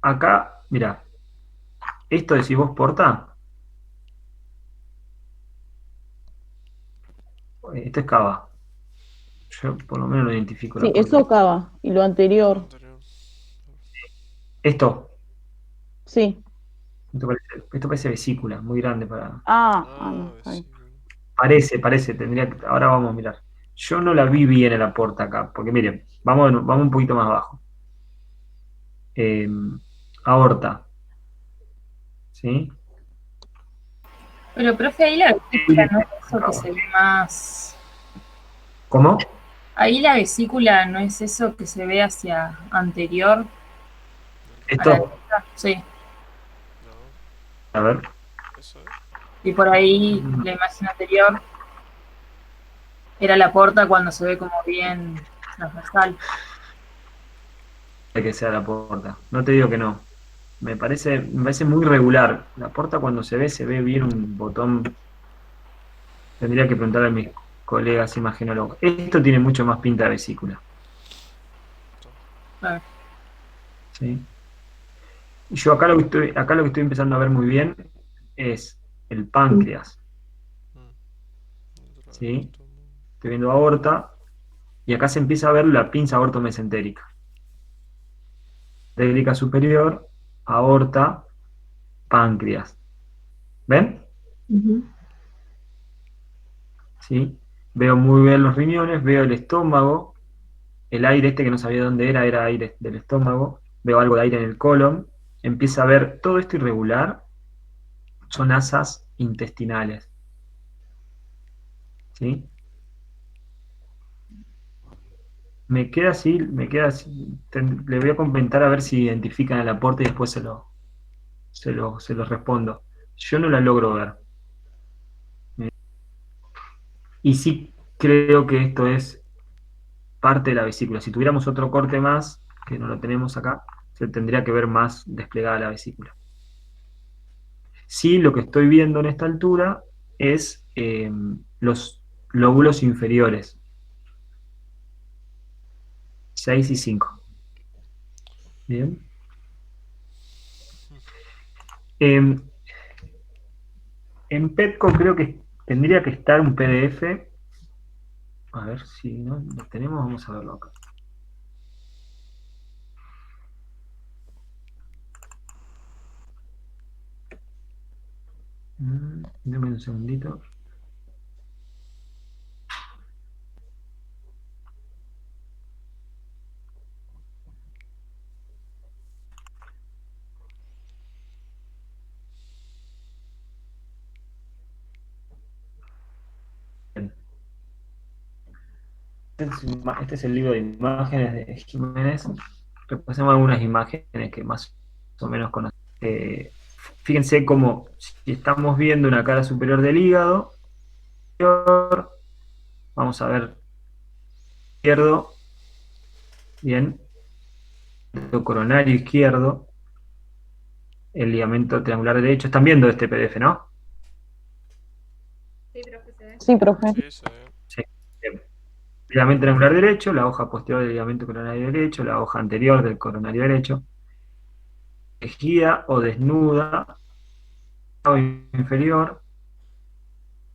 Acá, mira, esto decís vos porta, esto es cava. Yo por lo menos lo identifico la Sí, porta. eso cava. Y lo anterior. Esto, Sí. esto parece vesícula, muy grande para. No, está bien. Parece, tendría que. Ahora vamos a mirar. Yo no la vi bien en la puerta acá, porque miren, vamos un poquito más abajo. Aorta. ¿Sí? Pero, profe, ahí la vesícula no es eso que se ve más. ¿Cómo? Ahí la vesícula no es eso que se ve hacia anterior. Esto. A la derecha. Sí. A ver. Y por ahí la imagen anterior era la porta cuando se ve como bien transversal. De que sea la puerta. No te digo que no. Me parece muy regular. La puerta cuando se ve bien un botón. Tendría que preguntarle a mis colegas imagenólogos. Esto tiene mucho más pinta de vesícula. ¿Sí? Y yo acá lo que estoy empezando a ver muy bien es el páncreas. ¿Sí? Estoy viendo aorta. Y acá se empieza a ver la pinza aortomesentérica. Mesentérica superior, aorta, páncreas. ¿Ven? ¿Sí? Veo muy bien los riñones, veo el estómago, el aire este que no sabía dónde era aire del estómago, veo algo de aire en el colon, empieza a ver todo esto irregular, son asas intestinales. ¿Sí? Me queda así, le voy a comentar a ver si identifican el aporte y después se lo respondo. Yo no la logro ver. Y sí creo que esto es parte de la vesícula. Si tuviéramos otro corte más, que no lo tenemos acá, se tendría que ver más desplegada la vesícula. Sí, lo que estoy viendo en esta altura es los lóbulos inferiores, 6 y 5. Bien. En PETCO creo que tendría que estar un PDF. A ver si no lo tenemos, vamos a verlo acá. Dame un segundito. Este es el libro de imágenes de Jiménez. Repasemos algunas imágenes que más o menos conocemos. Fíjense cómo si estamos viendo una cara superior del hígado, vamos a ver izquierdo, bien, el coronario izquierdo, el ligamento triangular derecho. Están viendo este PDF, ¿no? Sí, profe, se ve. Sí, profe. Sí, bien. Ligamento triangular derecho, la hoja posterior del ligamento coronario derecho, la hoja anterior del coronario derecho, tejida o desnuda, inferior,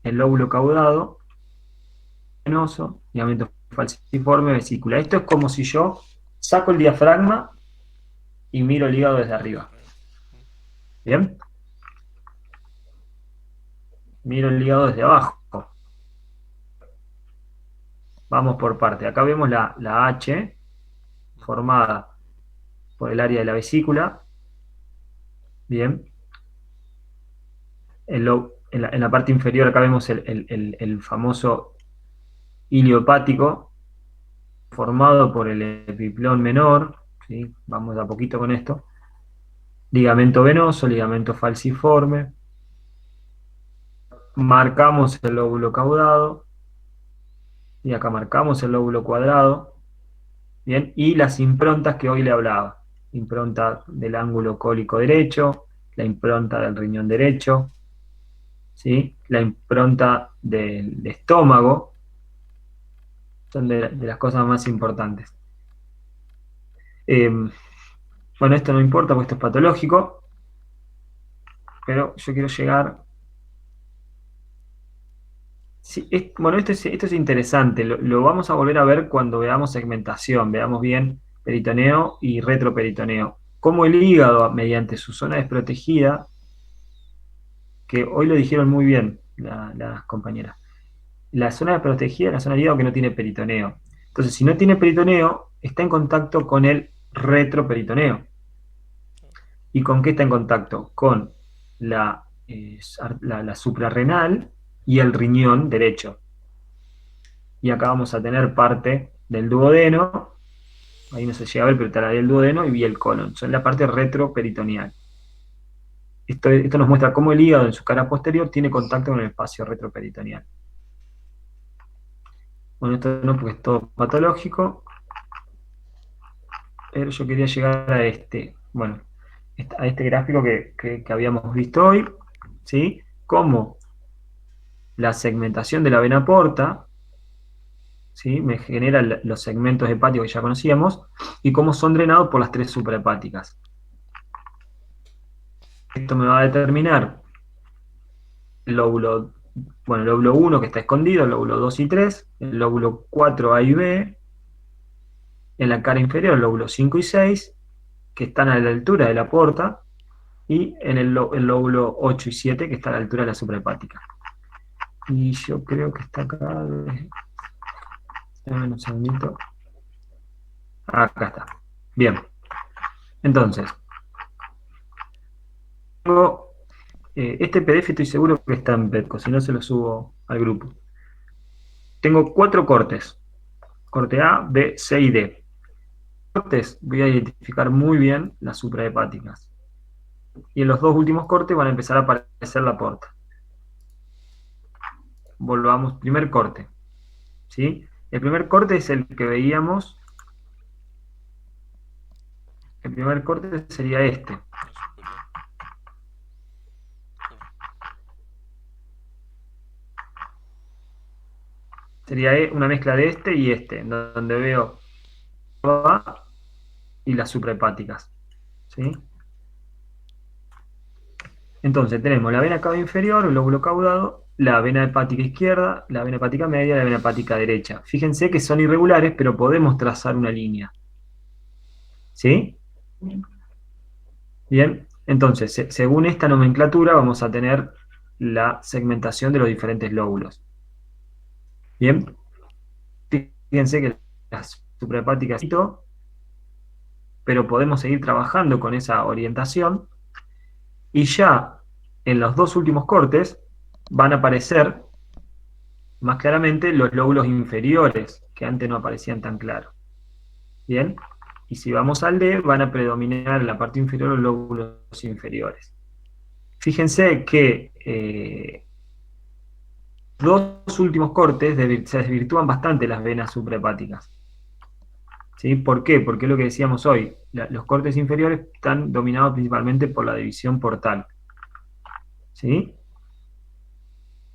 el lóbulo caudado, venoso, ligamento falciforme, vesícula. Esto es como si yo saco el diafragma y miro el hígado desde arriba. ¿Bien? Miro el hígado desde abajo. Vamos por parte. Acá vemos la H formada por el área de la vesícula. Bien. En la parte inferior acá vemos el famoso hilio hepático formado por el epiplón menor. ¿Sí? Vamos de a poquito con esto. Ligamento venoso, ligamento falciforme. Marcamos el lóbulo caudado. Y acá marcamos el lóbulo cuadrado. Bien, y las improntas que hoy le hablaba. Impronta del ángulo cólico derecho, la impronta del riñón derecho, ¿sí? La impronta del estómago. Son de las cosas más importantes. Bueno, esto no importa porque esto es patológico, pero yo quiero llegar... Sí, bueno, esto es interesante, lo vamos a volver a ver cuando veamos segmentación, veamos bien peritoneo y retroperitoneo. Cómo el hígado, mediante su zona desprotegida, que hoy lo dijeron muy bien las compañeras, la zona desprotegida es la zona del hígado que no tiene peritoneo. Entonces, si no tiene peritoneo, está en contacto con el retroperitoneo. ¿Y con qué está en contacto? Con la suprarrenal y el riñón derecho. Y acá vamos a tener parte del duodeno, ahí no se llega a ver, pero está el duodeno y el colon, son la parte retroperitoneal. Esto nos muestra cómo el hígado en su cara posterior tiene contacto con el espacio retroperitoneal. Bueno, esto no porque es todo patológico, pero yo quería llegar a a este gráfico que habíamos visto hoy, ¿sí? Cómo la segmentación de la vena porta, ¿sí? Me genera los segmentos hepáticos que ya conocíamos, y cómo son drenados por las 3 suprahepáticas. Esto me va a determinar el lóbulo 1 que está escondido, el lóbulo 2 y 3, el lóbulo 4 A y B, en la cara inferior el lóbulo 5 y 6, que están a la altura de la porta, y en el lóbulo 8 y 7, que está a la altura de la suprahepática. Y yo creo que está acá... Dame un segundito. Acá está. Bien. Entonces, tengo este PDF, estoy seguro que está en Petco, si no se lo subo al grupo. Tengo 4 cortes. Corte A, B, C y D. Cortes, voy a identificar muy bien las suprahepáticas. Y en los 2 últimos cortes van a empezar a aparecer la porta. Volvamos, primer corte. ¿Sí? El primer corte es el que veíamos. El primer corte sería este. Sería una mezcla de este y este, donde veo y las suprahepáticas. ¿Sí? Entonces tenemos la vena cava inferior, el lóbulo caudado, la vena hepática izquierda, la vena hepática media y la vena hepática derecha. Fíjense que son irregulares, pero podemos trazar una línea. ¿Sí? Bien, entonces, según esta nomenclatura vamos a tener la segmentación de los diferentes lóbulos. Bien, fíjense que las suprahepáticas, pero podemos seguir trabajando con esa orientación y ya en los dos últimos cortes van a aparecer más claramente los lóbulos inferiores, que antes no aparecían tan claros. Bien, y si vamos al D, van a predominar en la parte inferior los lóbulos inferiores. Fíjense que los dos últimos cortes se desvirtúan bastante las venas suprahepáticas. ¿Sí? ¿Por qué? Porque es lo que decíamos hoy, los cortes inferiores están dominados principalmente por la división portal. ¿Sí?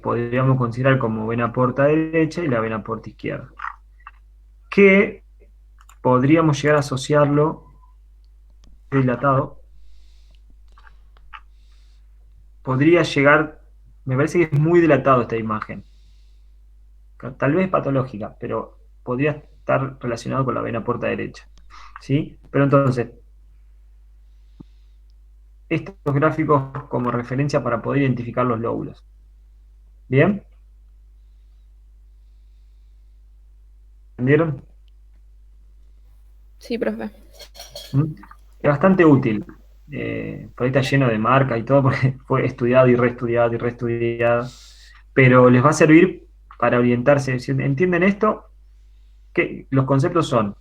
Podríamos considerar como vena porta derecha y la vena porta izquierda. Que podríamos llegar a asociarlo dilatado. Podría llegar, me parece que es muy dilatado esta imagen. Tal vez patológica, pero podría estar relacionado con la vena porta derecha. ¿Sí? Pero entonces, estos gráficos como referencia para poder identificar los lóbulos. ¿Bien? ¿Entendieron? Sí, profe. Es bastante útil. Por ahí está lleno de marcas y todo, porque fue estudiado y reestudiado y reestudiado. Pero les va a servir para orientarse. Si entienden esto, que los conceptos son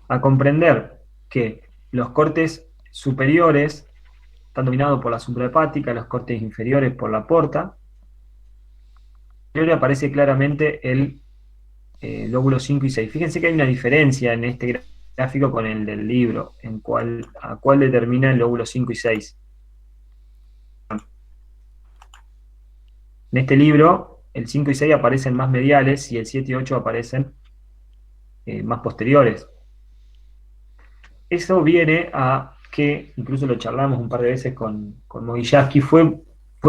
a comprender que los cortes superiores están dominados por la suprahepática, los cortes inferiores por la porta. Aparece claramente el lóbulo 5 y 6. Fíjense que hay una diferencia en este gráfico con el del libro, a cuál determina el lóbulo 5 y 6. En este libro, el 5 y 6 aparecen más mediales y el 7 y 8 aparecen más posteriores. Eso viene a que, incluso lo charlamos un par de veces con Mogillaski, fue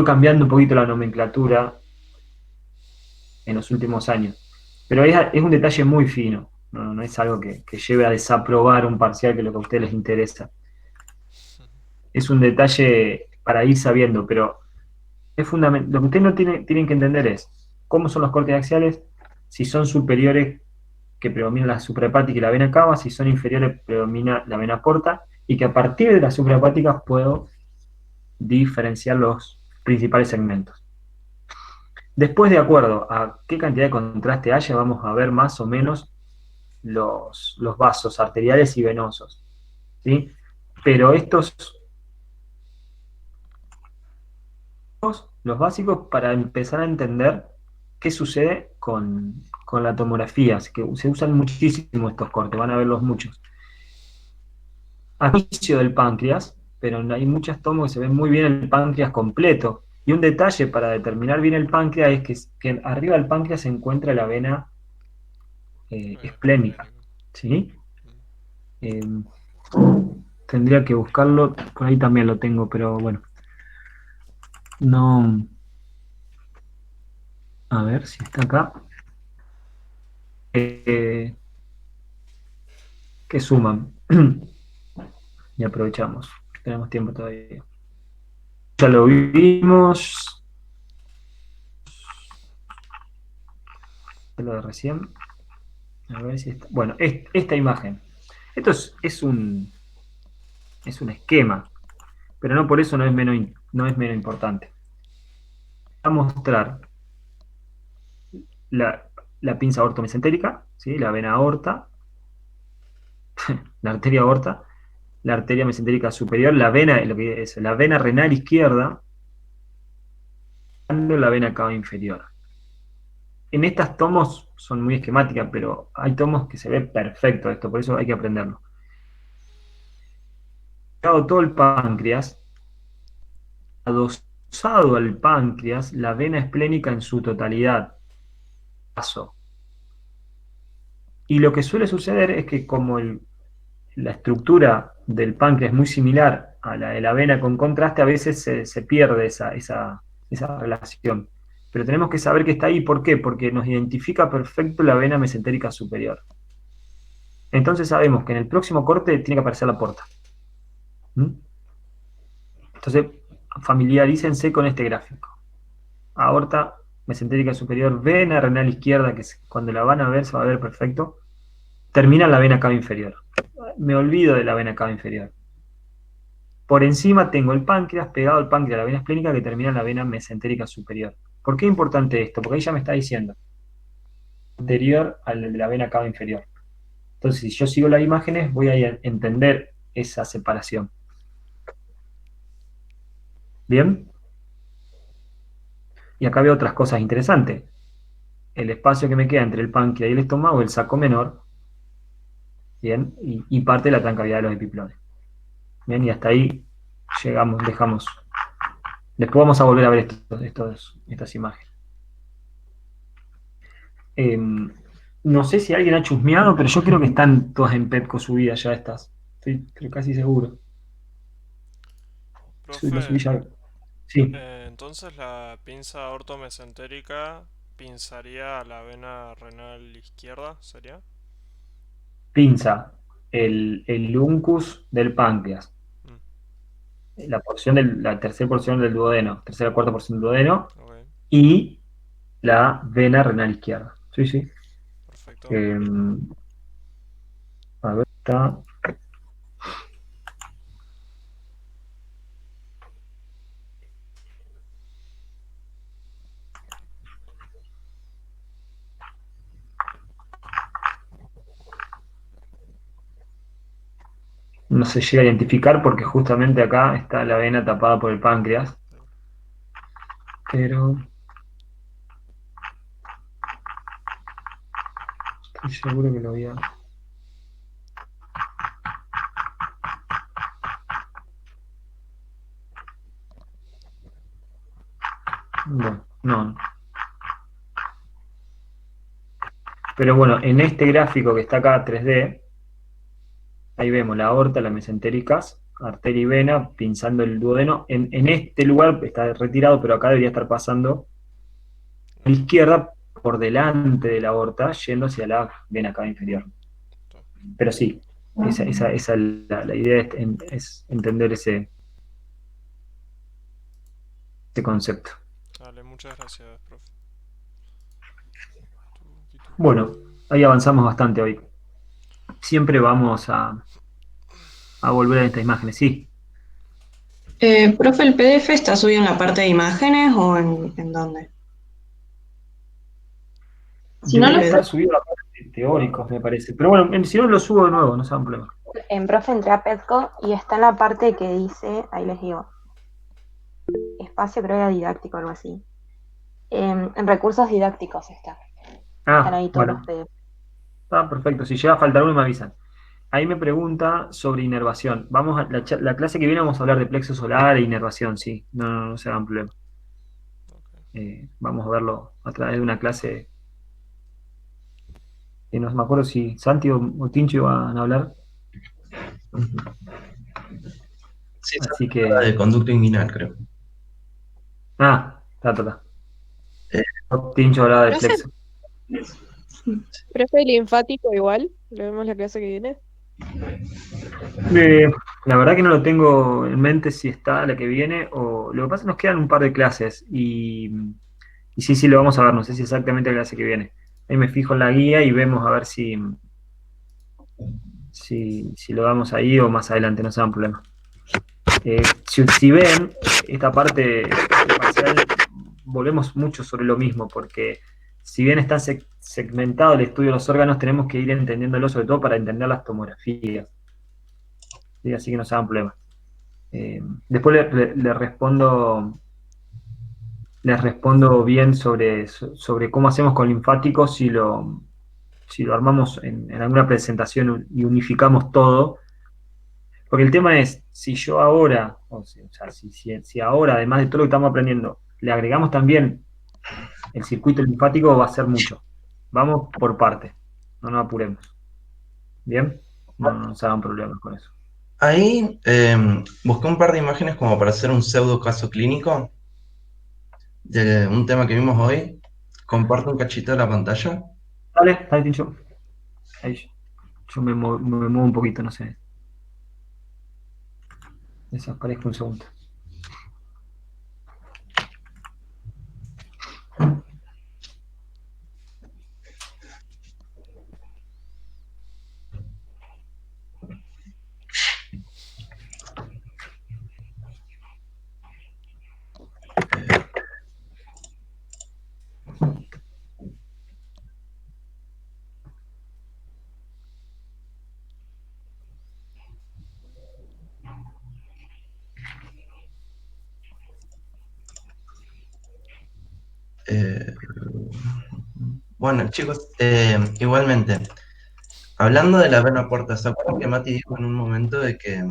cambiando un poquito la nomenclatura en los últimos años. Pero es un detalle muy fino, no es algo que lleve a desaprobar un parcial, que es lo que a ustedes les interesa. Es un detalle para ir sabiendo, pero es fundamental. Lo que ustedes no tienen que entender es cómo son los cortes axiales, si son superiores, que predomina la suprahepática y la vena cava, si son inferiores, predomina la vena porta, y que a partir de las suprahepáticas puedo diferenciar los principales segmentos. Después, de acuerdo a qué cantidad de contraste haya, vamos a ver más o menos los vasos arteriales y venosos. ¿Sí? Pero estos, los básicos, para empezar a entender qué sucede con la tomografía, que se usan muchísimo estos cortes, van a verlos muchos. A inicio del páncreas, pero hay muchas tomos que se ven muy bien el páncreas completo. Y un detalle para determinar bien el páncreas es que arriba del páncreas se encuentra la vena esplénica. ¿Sí? Tendría que buscarlo, por ahí también lo tengo, pero bueno. No. A ver si está acá. Que suman. Y aprovechamos. Tenemos tiempo todavía. Ya lo vimos. Lo de recién. A ver si está. Bueno, esta imagen. Esto es un esquema, pero no por eso no es menos importante. Va a mostrar la pinza aortomesentérica, ¿sí? La vena aorta, la arteria aorta, la arteria mesentérica superior, la vena, la vena renal izquierda, la vena cava inferior. En estas tomos son muy esquemáticas, pero hay tomos que se ve perfecto esto, por eso hay que aprenderlo. Todo el páncreas, adosado al páncreas, la vena esplénica en su totalidad. Y lo que suele suceder es que como la estructura del páncreas es muy similar a la de la vena con contraste, a veces se pierde esa relación. Pero tenemos que saber que está ahí. ¿Por qué? Porque nos identifica perfecto la vena mesentérica superior. Entonces sabemos que en el próximo corte tiene que aparecer la porta. Entonces familiarícense con este gráfico. Aorta mesentérica superior, vena renal izquierda, que cuando la van a ver se va a ver perfecto. Termina la vena cava inferior. Me olvido de la vena cava inferior. Por encima tengo el páncreas, pegado al páncreas la vena esplénica que termina en la vena mesentérica superior. ¿Por qué es importante esto? Porque ahí ya me está diciendo anterior al de la vena cava inferior. Entonces, si yo sigo las imágenes, voy a entender esa separación. ¿Bien? Y acá veo otras cosas interesantes. El espacio que me queda entre el páncreas y el estómago, el saco menor, ¿bien? Y parte de la trancavidad de los epiplones. Bien, y hasta ahí llegamos, dejamos. Después vamos a volver a ver estas imágenes. No sé si alguien ha chusmeado, pero yo creo que están todas en Petco subidas ya estas. Estoy casi seguro. Lo subí ya. Sí. Entonces la pinza ortomesentérica pinzaría a la vena renal izquierda, ¿sería? Pinza el uncus del páncreas. La tercera porción del duodeno, tercera cuarta porción del duodeno, y la vena renal izquierda. Sí, sí. Perfecto. A ver, está. No se llega a identificar porque justamente acá está la vena tapada por el páncreas. Pero estoy seguro que lo voy a... Bueno, no. Pero bueno, en este gráfico que está acá 3D, ahí vemos la aorta, la mesentéricas, arteria y vena, pinzando el duodeno. En este lugar está retirado, pero acá debería estar pasando a la izquierda por delante de la aorta, yendo hacia la vena cava inferior. Pero sí, esa es la idea, es entender ese concepto. Dale, muchas gracias, profe. Bueno, ahí avanzamos bastante hoy. Siempre vamos a volver a estas imágenes, sí. Profe, ¿el PDF está subido en la parte de imágenes o en dónde? Si no Debería lo estar subido a la parte de teóricos, me parece. Pero bueno, si no lo subo de nuevo, no se da un problema. En profe entré a Petco y está en la parte que dice, ahí les digo, espacio creo que era didáctico o algo así. En recursos didácticos está. Están ahí todos los PDF. Perfecto. Si llega a faltar uno, me avisan. Ahí me pregunta sobre inervación. Vamos a la clase que viene vamos a hablar de plexo solar e inervación, sí. No se hagan problema. Vamos a verlo a través de una clase. No me acuerdo si Santi o Tincho iban a hablar. Sí, así que de conducto inguinal, creo. Está. Tincho hablaba de plexo. ¿Profe linfático igual? ¿Lo vemos la clase que viene? La verdad que no lo tengo en mente si está la que viene o lo que pasa es que nos quedan un par de clases y sí lo vamos a ver, no sé si exactamente la clase que viene. Ahí me fijo en la guía y vemos a ver si lo damos ahí o más adelante, no se dan problema. Si ven esta parte parcial, volvemos mucho sobre lo mismo porque si bien está segmentado el estudio de los órganos, tenemos que ir entendiéndolo sobre todo para entender las tomografías. ¿Sí? Así que no se hagan problemas. Después les respondo bien sobre cómo hacemos con linfáticos si lo armamos en alguna presentación y unificamos todo. Porque el tema es, si yo ahora, si ahora, además de todo lo que estamos aprendiendo, le agregamos también el circuito linfático, va a ser mucho. Vamos por parte, no nos apuremos. ¿Bien? No se hagan problemas con eso. Ahí busqué un par de imágenes como para hacer un pseudo caso clínico de un tema que vimos hoy. Comparto un cachito de la pantalla. Dale, Tincho. Ahí. Yo me muevo un poquito, no sé. Desaparezco un segundo. Bueno, chicos, igualmente, hablando de la vena porta, ¿se acuerdan que Mati dijo en un momento de que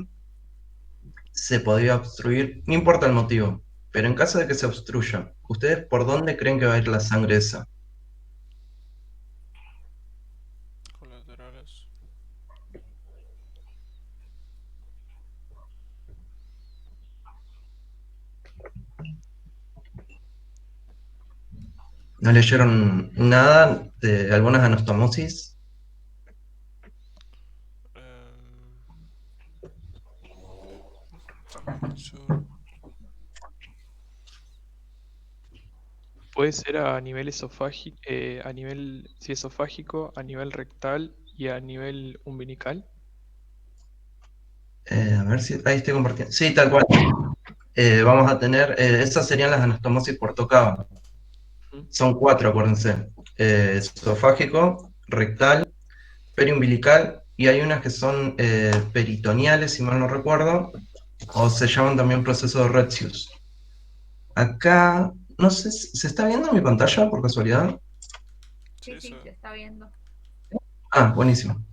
se podía obstruir? No importa el motivo, pero en caso de que se obstruya, ¿ustedes por dónde creen que va a ir la sangre esa? Colaterales. ¿No leyeron nada de algunas anastomosis? Puede ser a nivel esofágico, esofágico, a nivel rectal y a nivel umbilical. A ver si ahí estoy compartiendo. Sí, tal cual. Vamos a tener, esas serían las anastomosis por tocado. Son 4, acuérdense. Esofágico, rectal, periumbilical, y hay unas que son peritoneales, si mal no recuerdo, o se llaman también proceso de Retzius. Acá, no sé, ¿se está viendo mi pantalla por casualidad? Sí, se está viendo. Ah, buenísimo.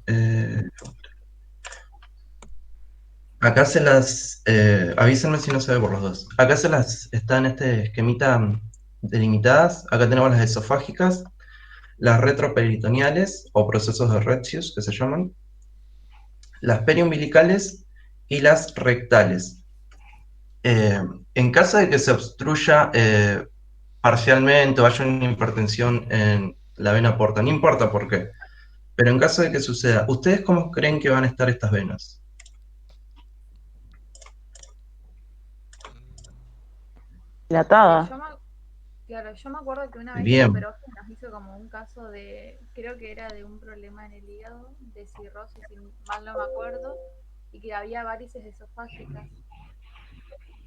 Acá se las, avísenme si no se ve por los dos. Acá se las, está en este esquemita delimitadas. Acá tenemos las esofágicas, las retroperitoneales o procesos de Retzius, que se llaman, las periumbilicales y las rectales. En caso de que se obstruya parcialmente o haya una hipertensión en la vena porta, no importa por qué, pero en caso de que suceda, ¿ustedes cómo creen que van a estar estas venas? Dilatada. Claro, yo me acuerdo que una vez Bien. el profe nos hizo como un caso de, creo que era de un problema en el hígado, de cirrosis, si mal no me acuerdo, y que había varices esofágicas.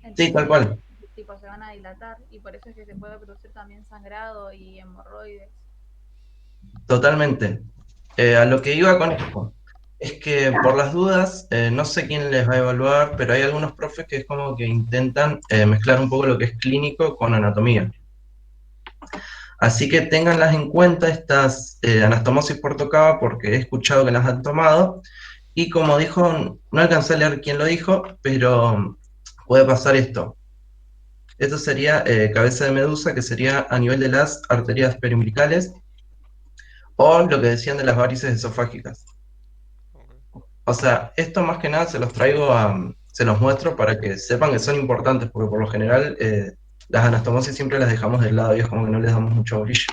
Entonces, Sí, tal cual. tipo, se van a dilatar, y por eso es que se puede producir también sangrado y hemorroides. Totalmente. A lo que iba con esto es que por las dudas, no sé quién les va a evaluar, pero hay algunos profes que es como que intentan mezclar un poco lo que es clínico con anatomía. Así que ténganlas en cuenta estas anastomosis por tocado, porque he escuchado que las han tomado, y como dijo, no alcancé a leer quién lo dijo, pero puede pasar esto. Esto sería cabeza de medusa, que sería a nivel de las arterias periumbilicales, o lo que decían de las varices esofágicas. O sea, esto más que nada se los traigo se los muestro para que sepan que son importantes, porque por lo general las anastomosis siempre las dejamos de lado y es como que no les damos mucho brillo.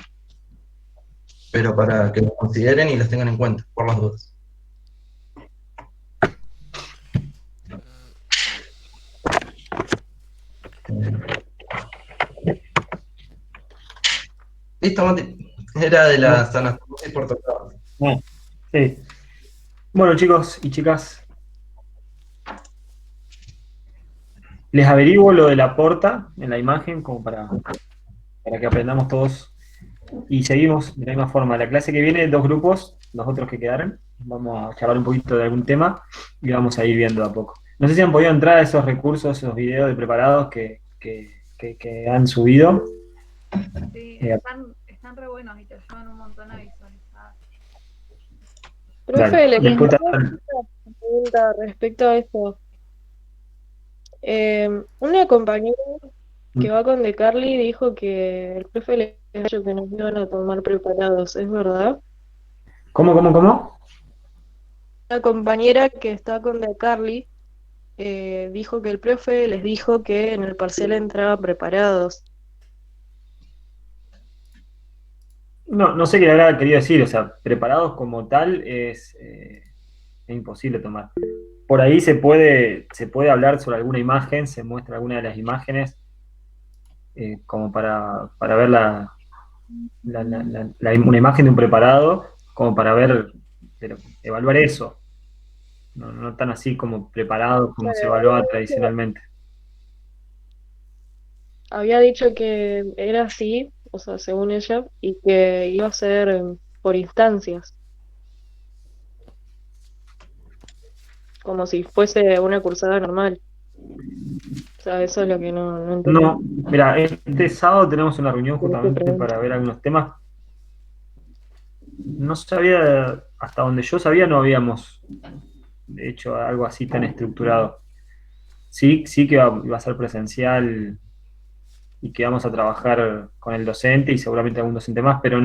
Pero para que lo consideren y las tengan en cuenta, por las dudas. Listo, Mati. Era de las anastomosis por tocado. Sí. Bueno, chicos y chicas, les averiguo lo de la porta en la imagen como para que aprendamos todos y seguimos de la misma forma. La clase que viene, 2 grupos, los otros que quedaron, vamos a charlar un poquito de algún tema y vamos a ir viendo a poco. No sé si han podido entrar a esos recursos, esos videos de preparados que han subido. Sí, están re buenos y te ayudan un montón a visualizar. Profe, le Después quiero hacer una pregunta respecto a esto. Una compañera que va con De Carly dijo que el profe le había dicho que nos iban a tomar preparados, ¿es verdad? ¿Cómo? Una compañera que está con De Carly dijo que el profe les dijo que en el parcial entraban preparados. No sé qué le habrá querido decir, o sea, preparados como tal es imposible tomar. Por ahí se puede hablar sobre alguna imagen, se muestra alguna de las imágenes, como para ver una imagen de un preparado, como para ver, pero evaluar eso. No tan así como preparado como se evaluaba tradicionalmente. Había dicho que era así, o sea, según ella, y que iba a ser por instancias, como si fuese una cursada normal. O sea, eso es lo que no entendí. No, mira, este sábado tenemos una reunión justamente para ver algunos temas. no sabía, hasta donde yo sabía no habíamos hecho algo así tan estructurado. Sí que va a ser presencial y que vamos a trabajar con el docente y seguramente algún docente más, pero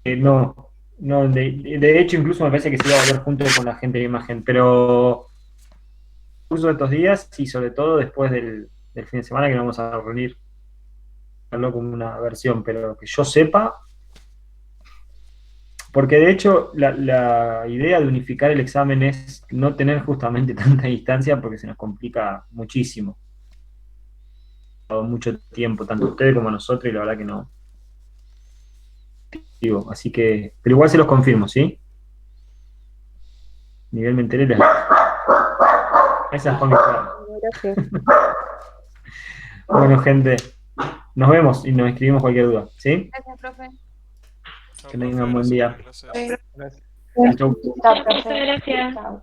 de hecho incluso me parece que se iba a volver junto con la gente de imagen, pero el curso de estos días y sobre todo después del fin de semana que nos vamos a reunir, hablo como una versión, pero que yo sepa, porque de hecho la idea de unificar el examen es no tener justamente tanta distancia porque se nos complica muchísimo. Mucho tiempo, tanto ustedes como nosotros, y la verdad que no. Digo, así que, pero igual se los confirmo, ¿sí? Miguel me enteré. Esas son mis palabras. Gracias. Bueno, gente, nos vemos y nos escribimos cualquier duda, ¿sí? Gracias, profe. Que tengan un buen día. Gracias. Chau. Chao, profe. Gracias. Chao.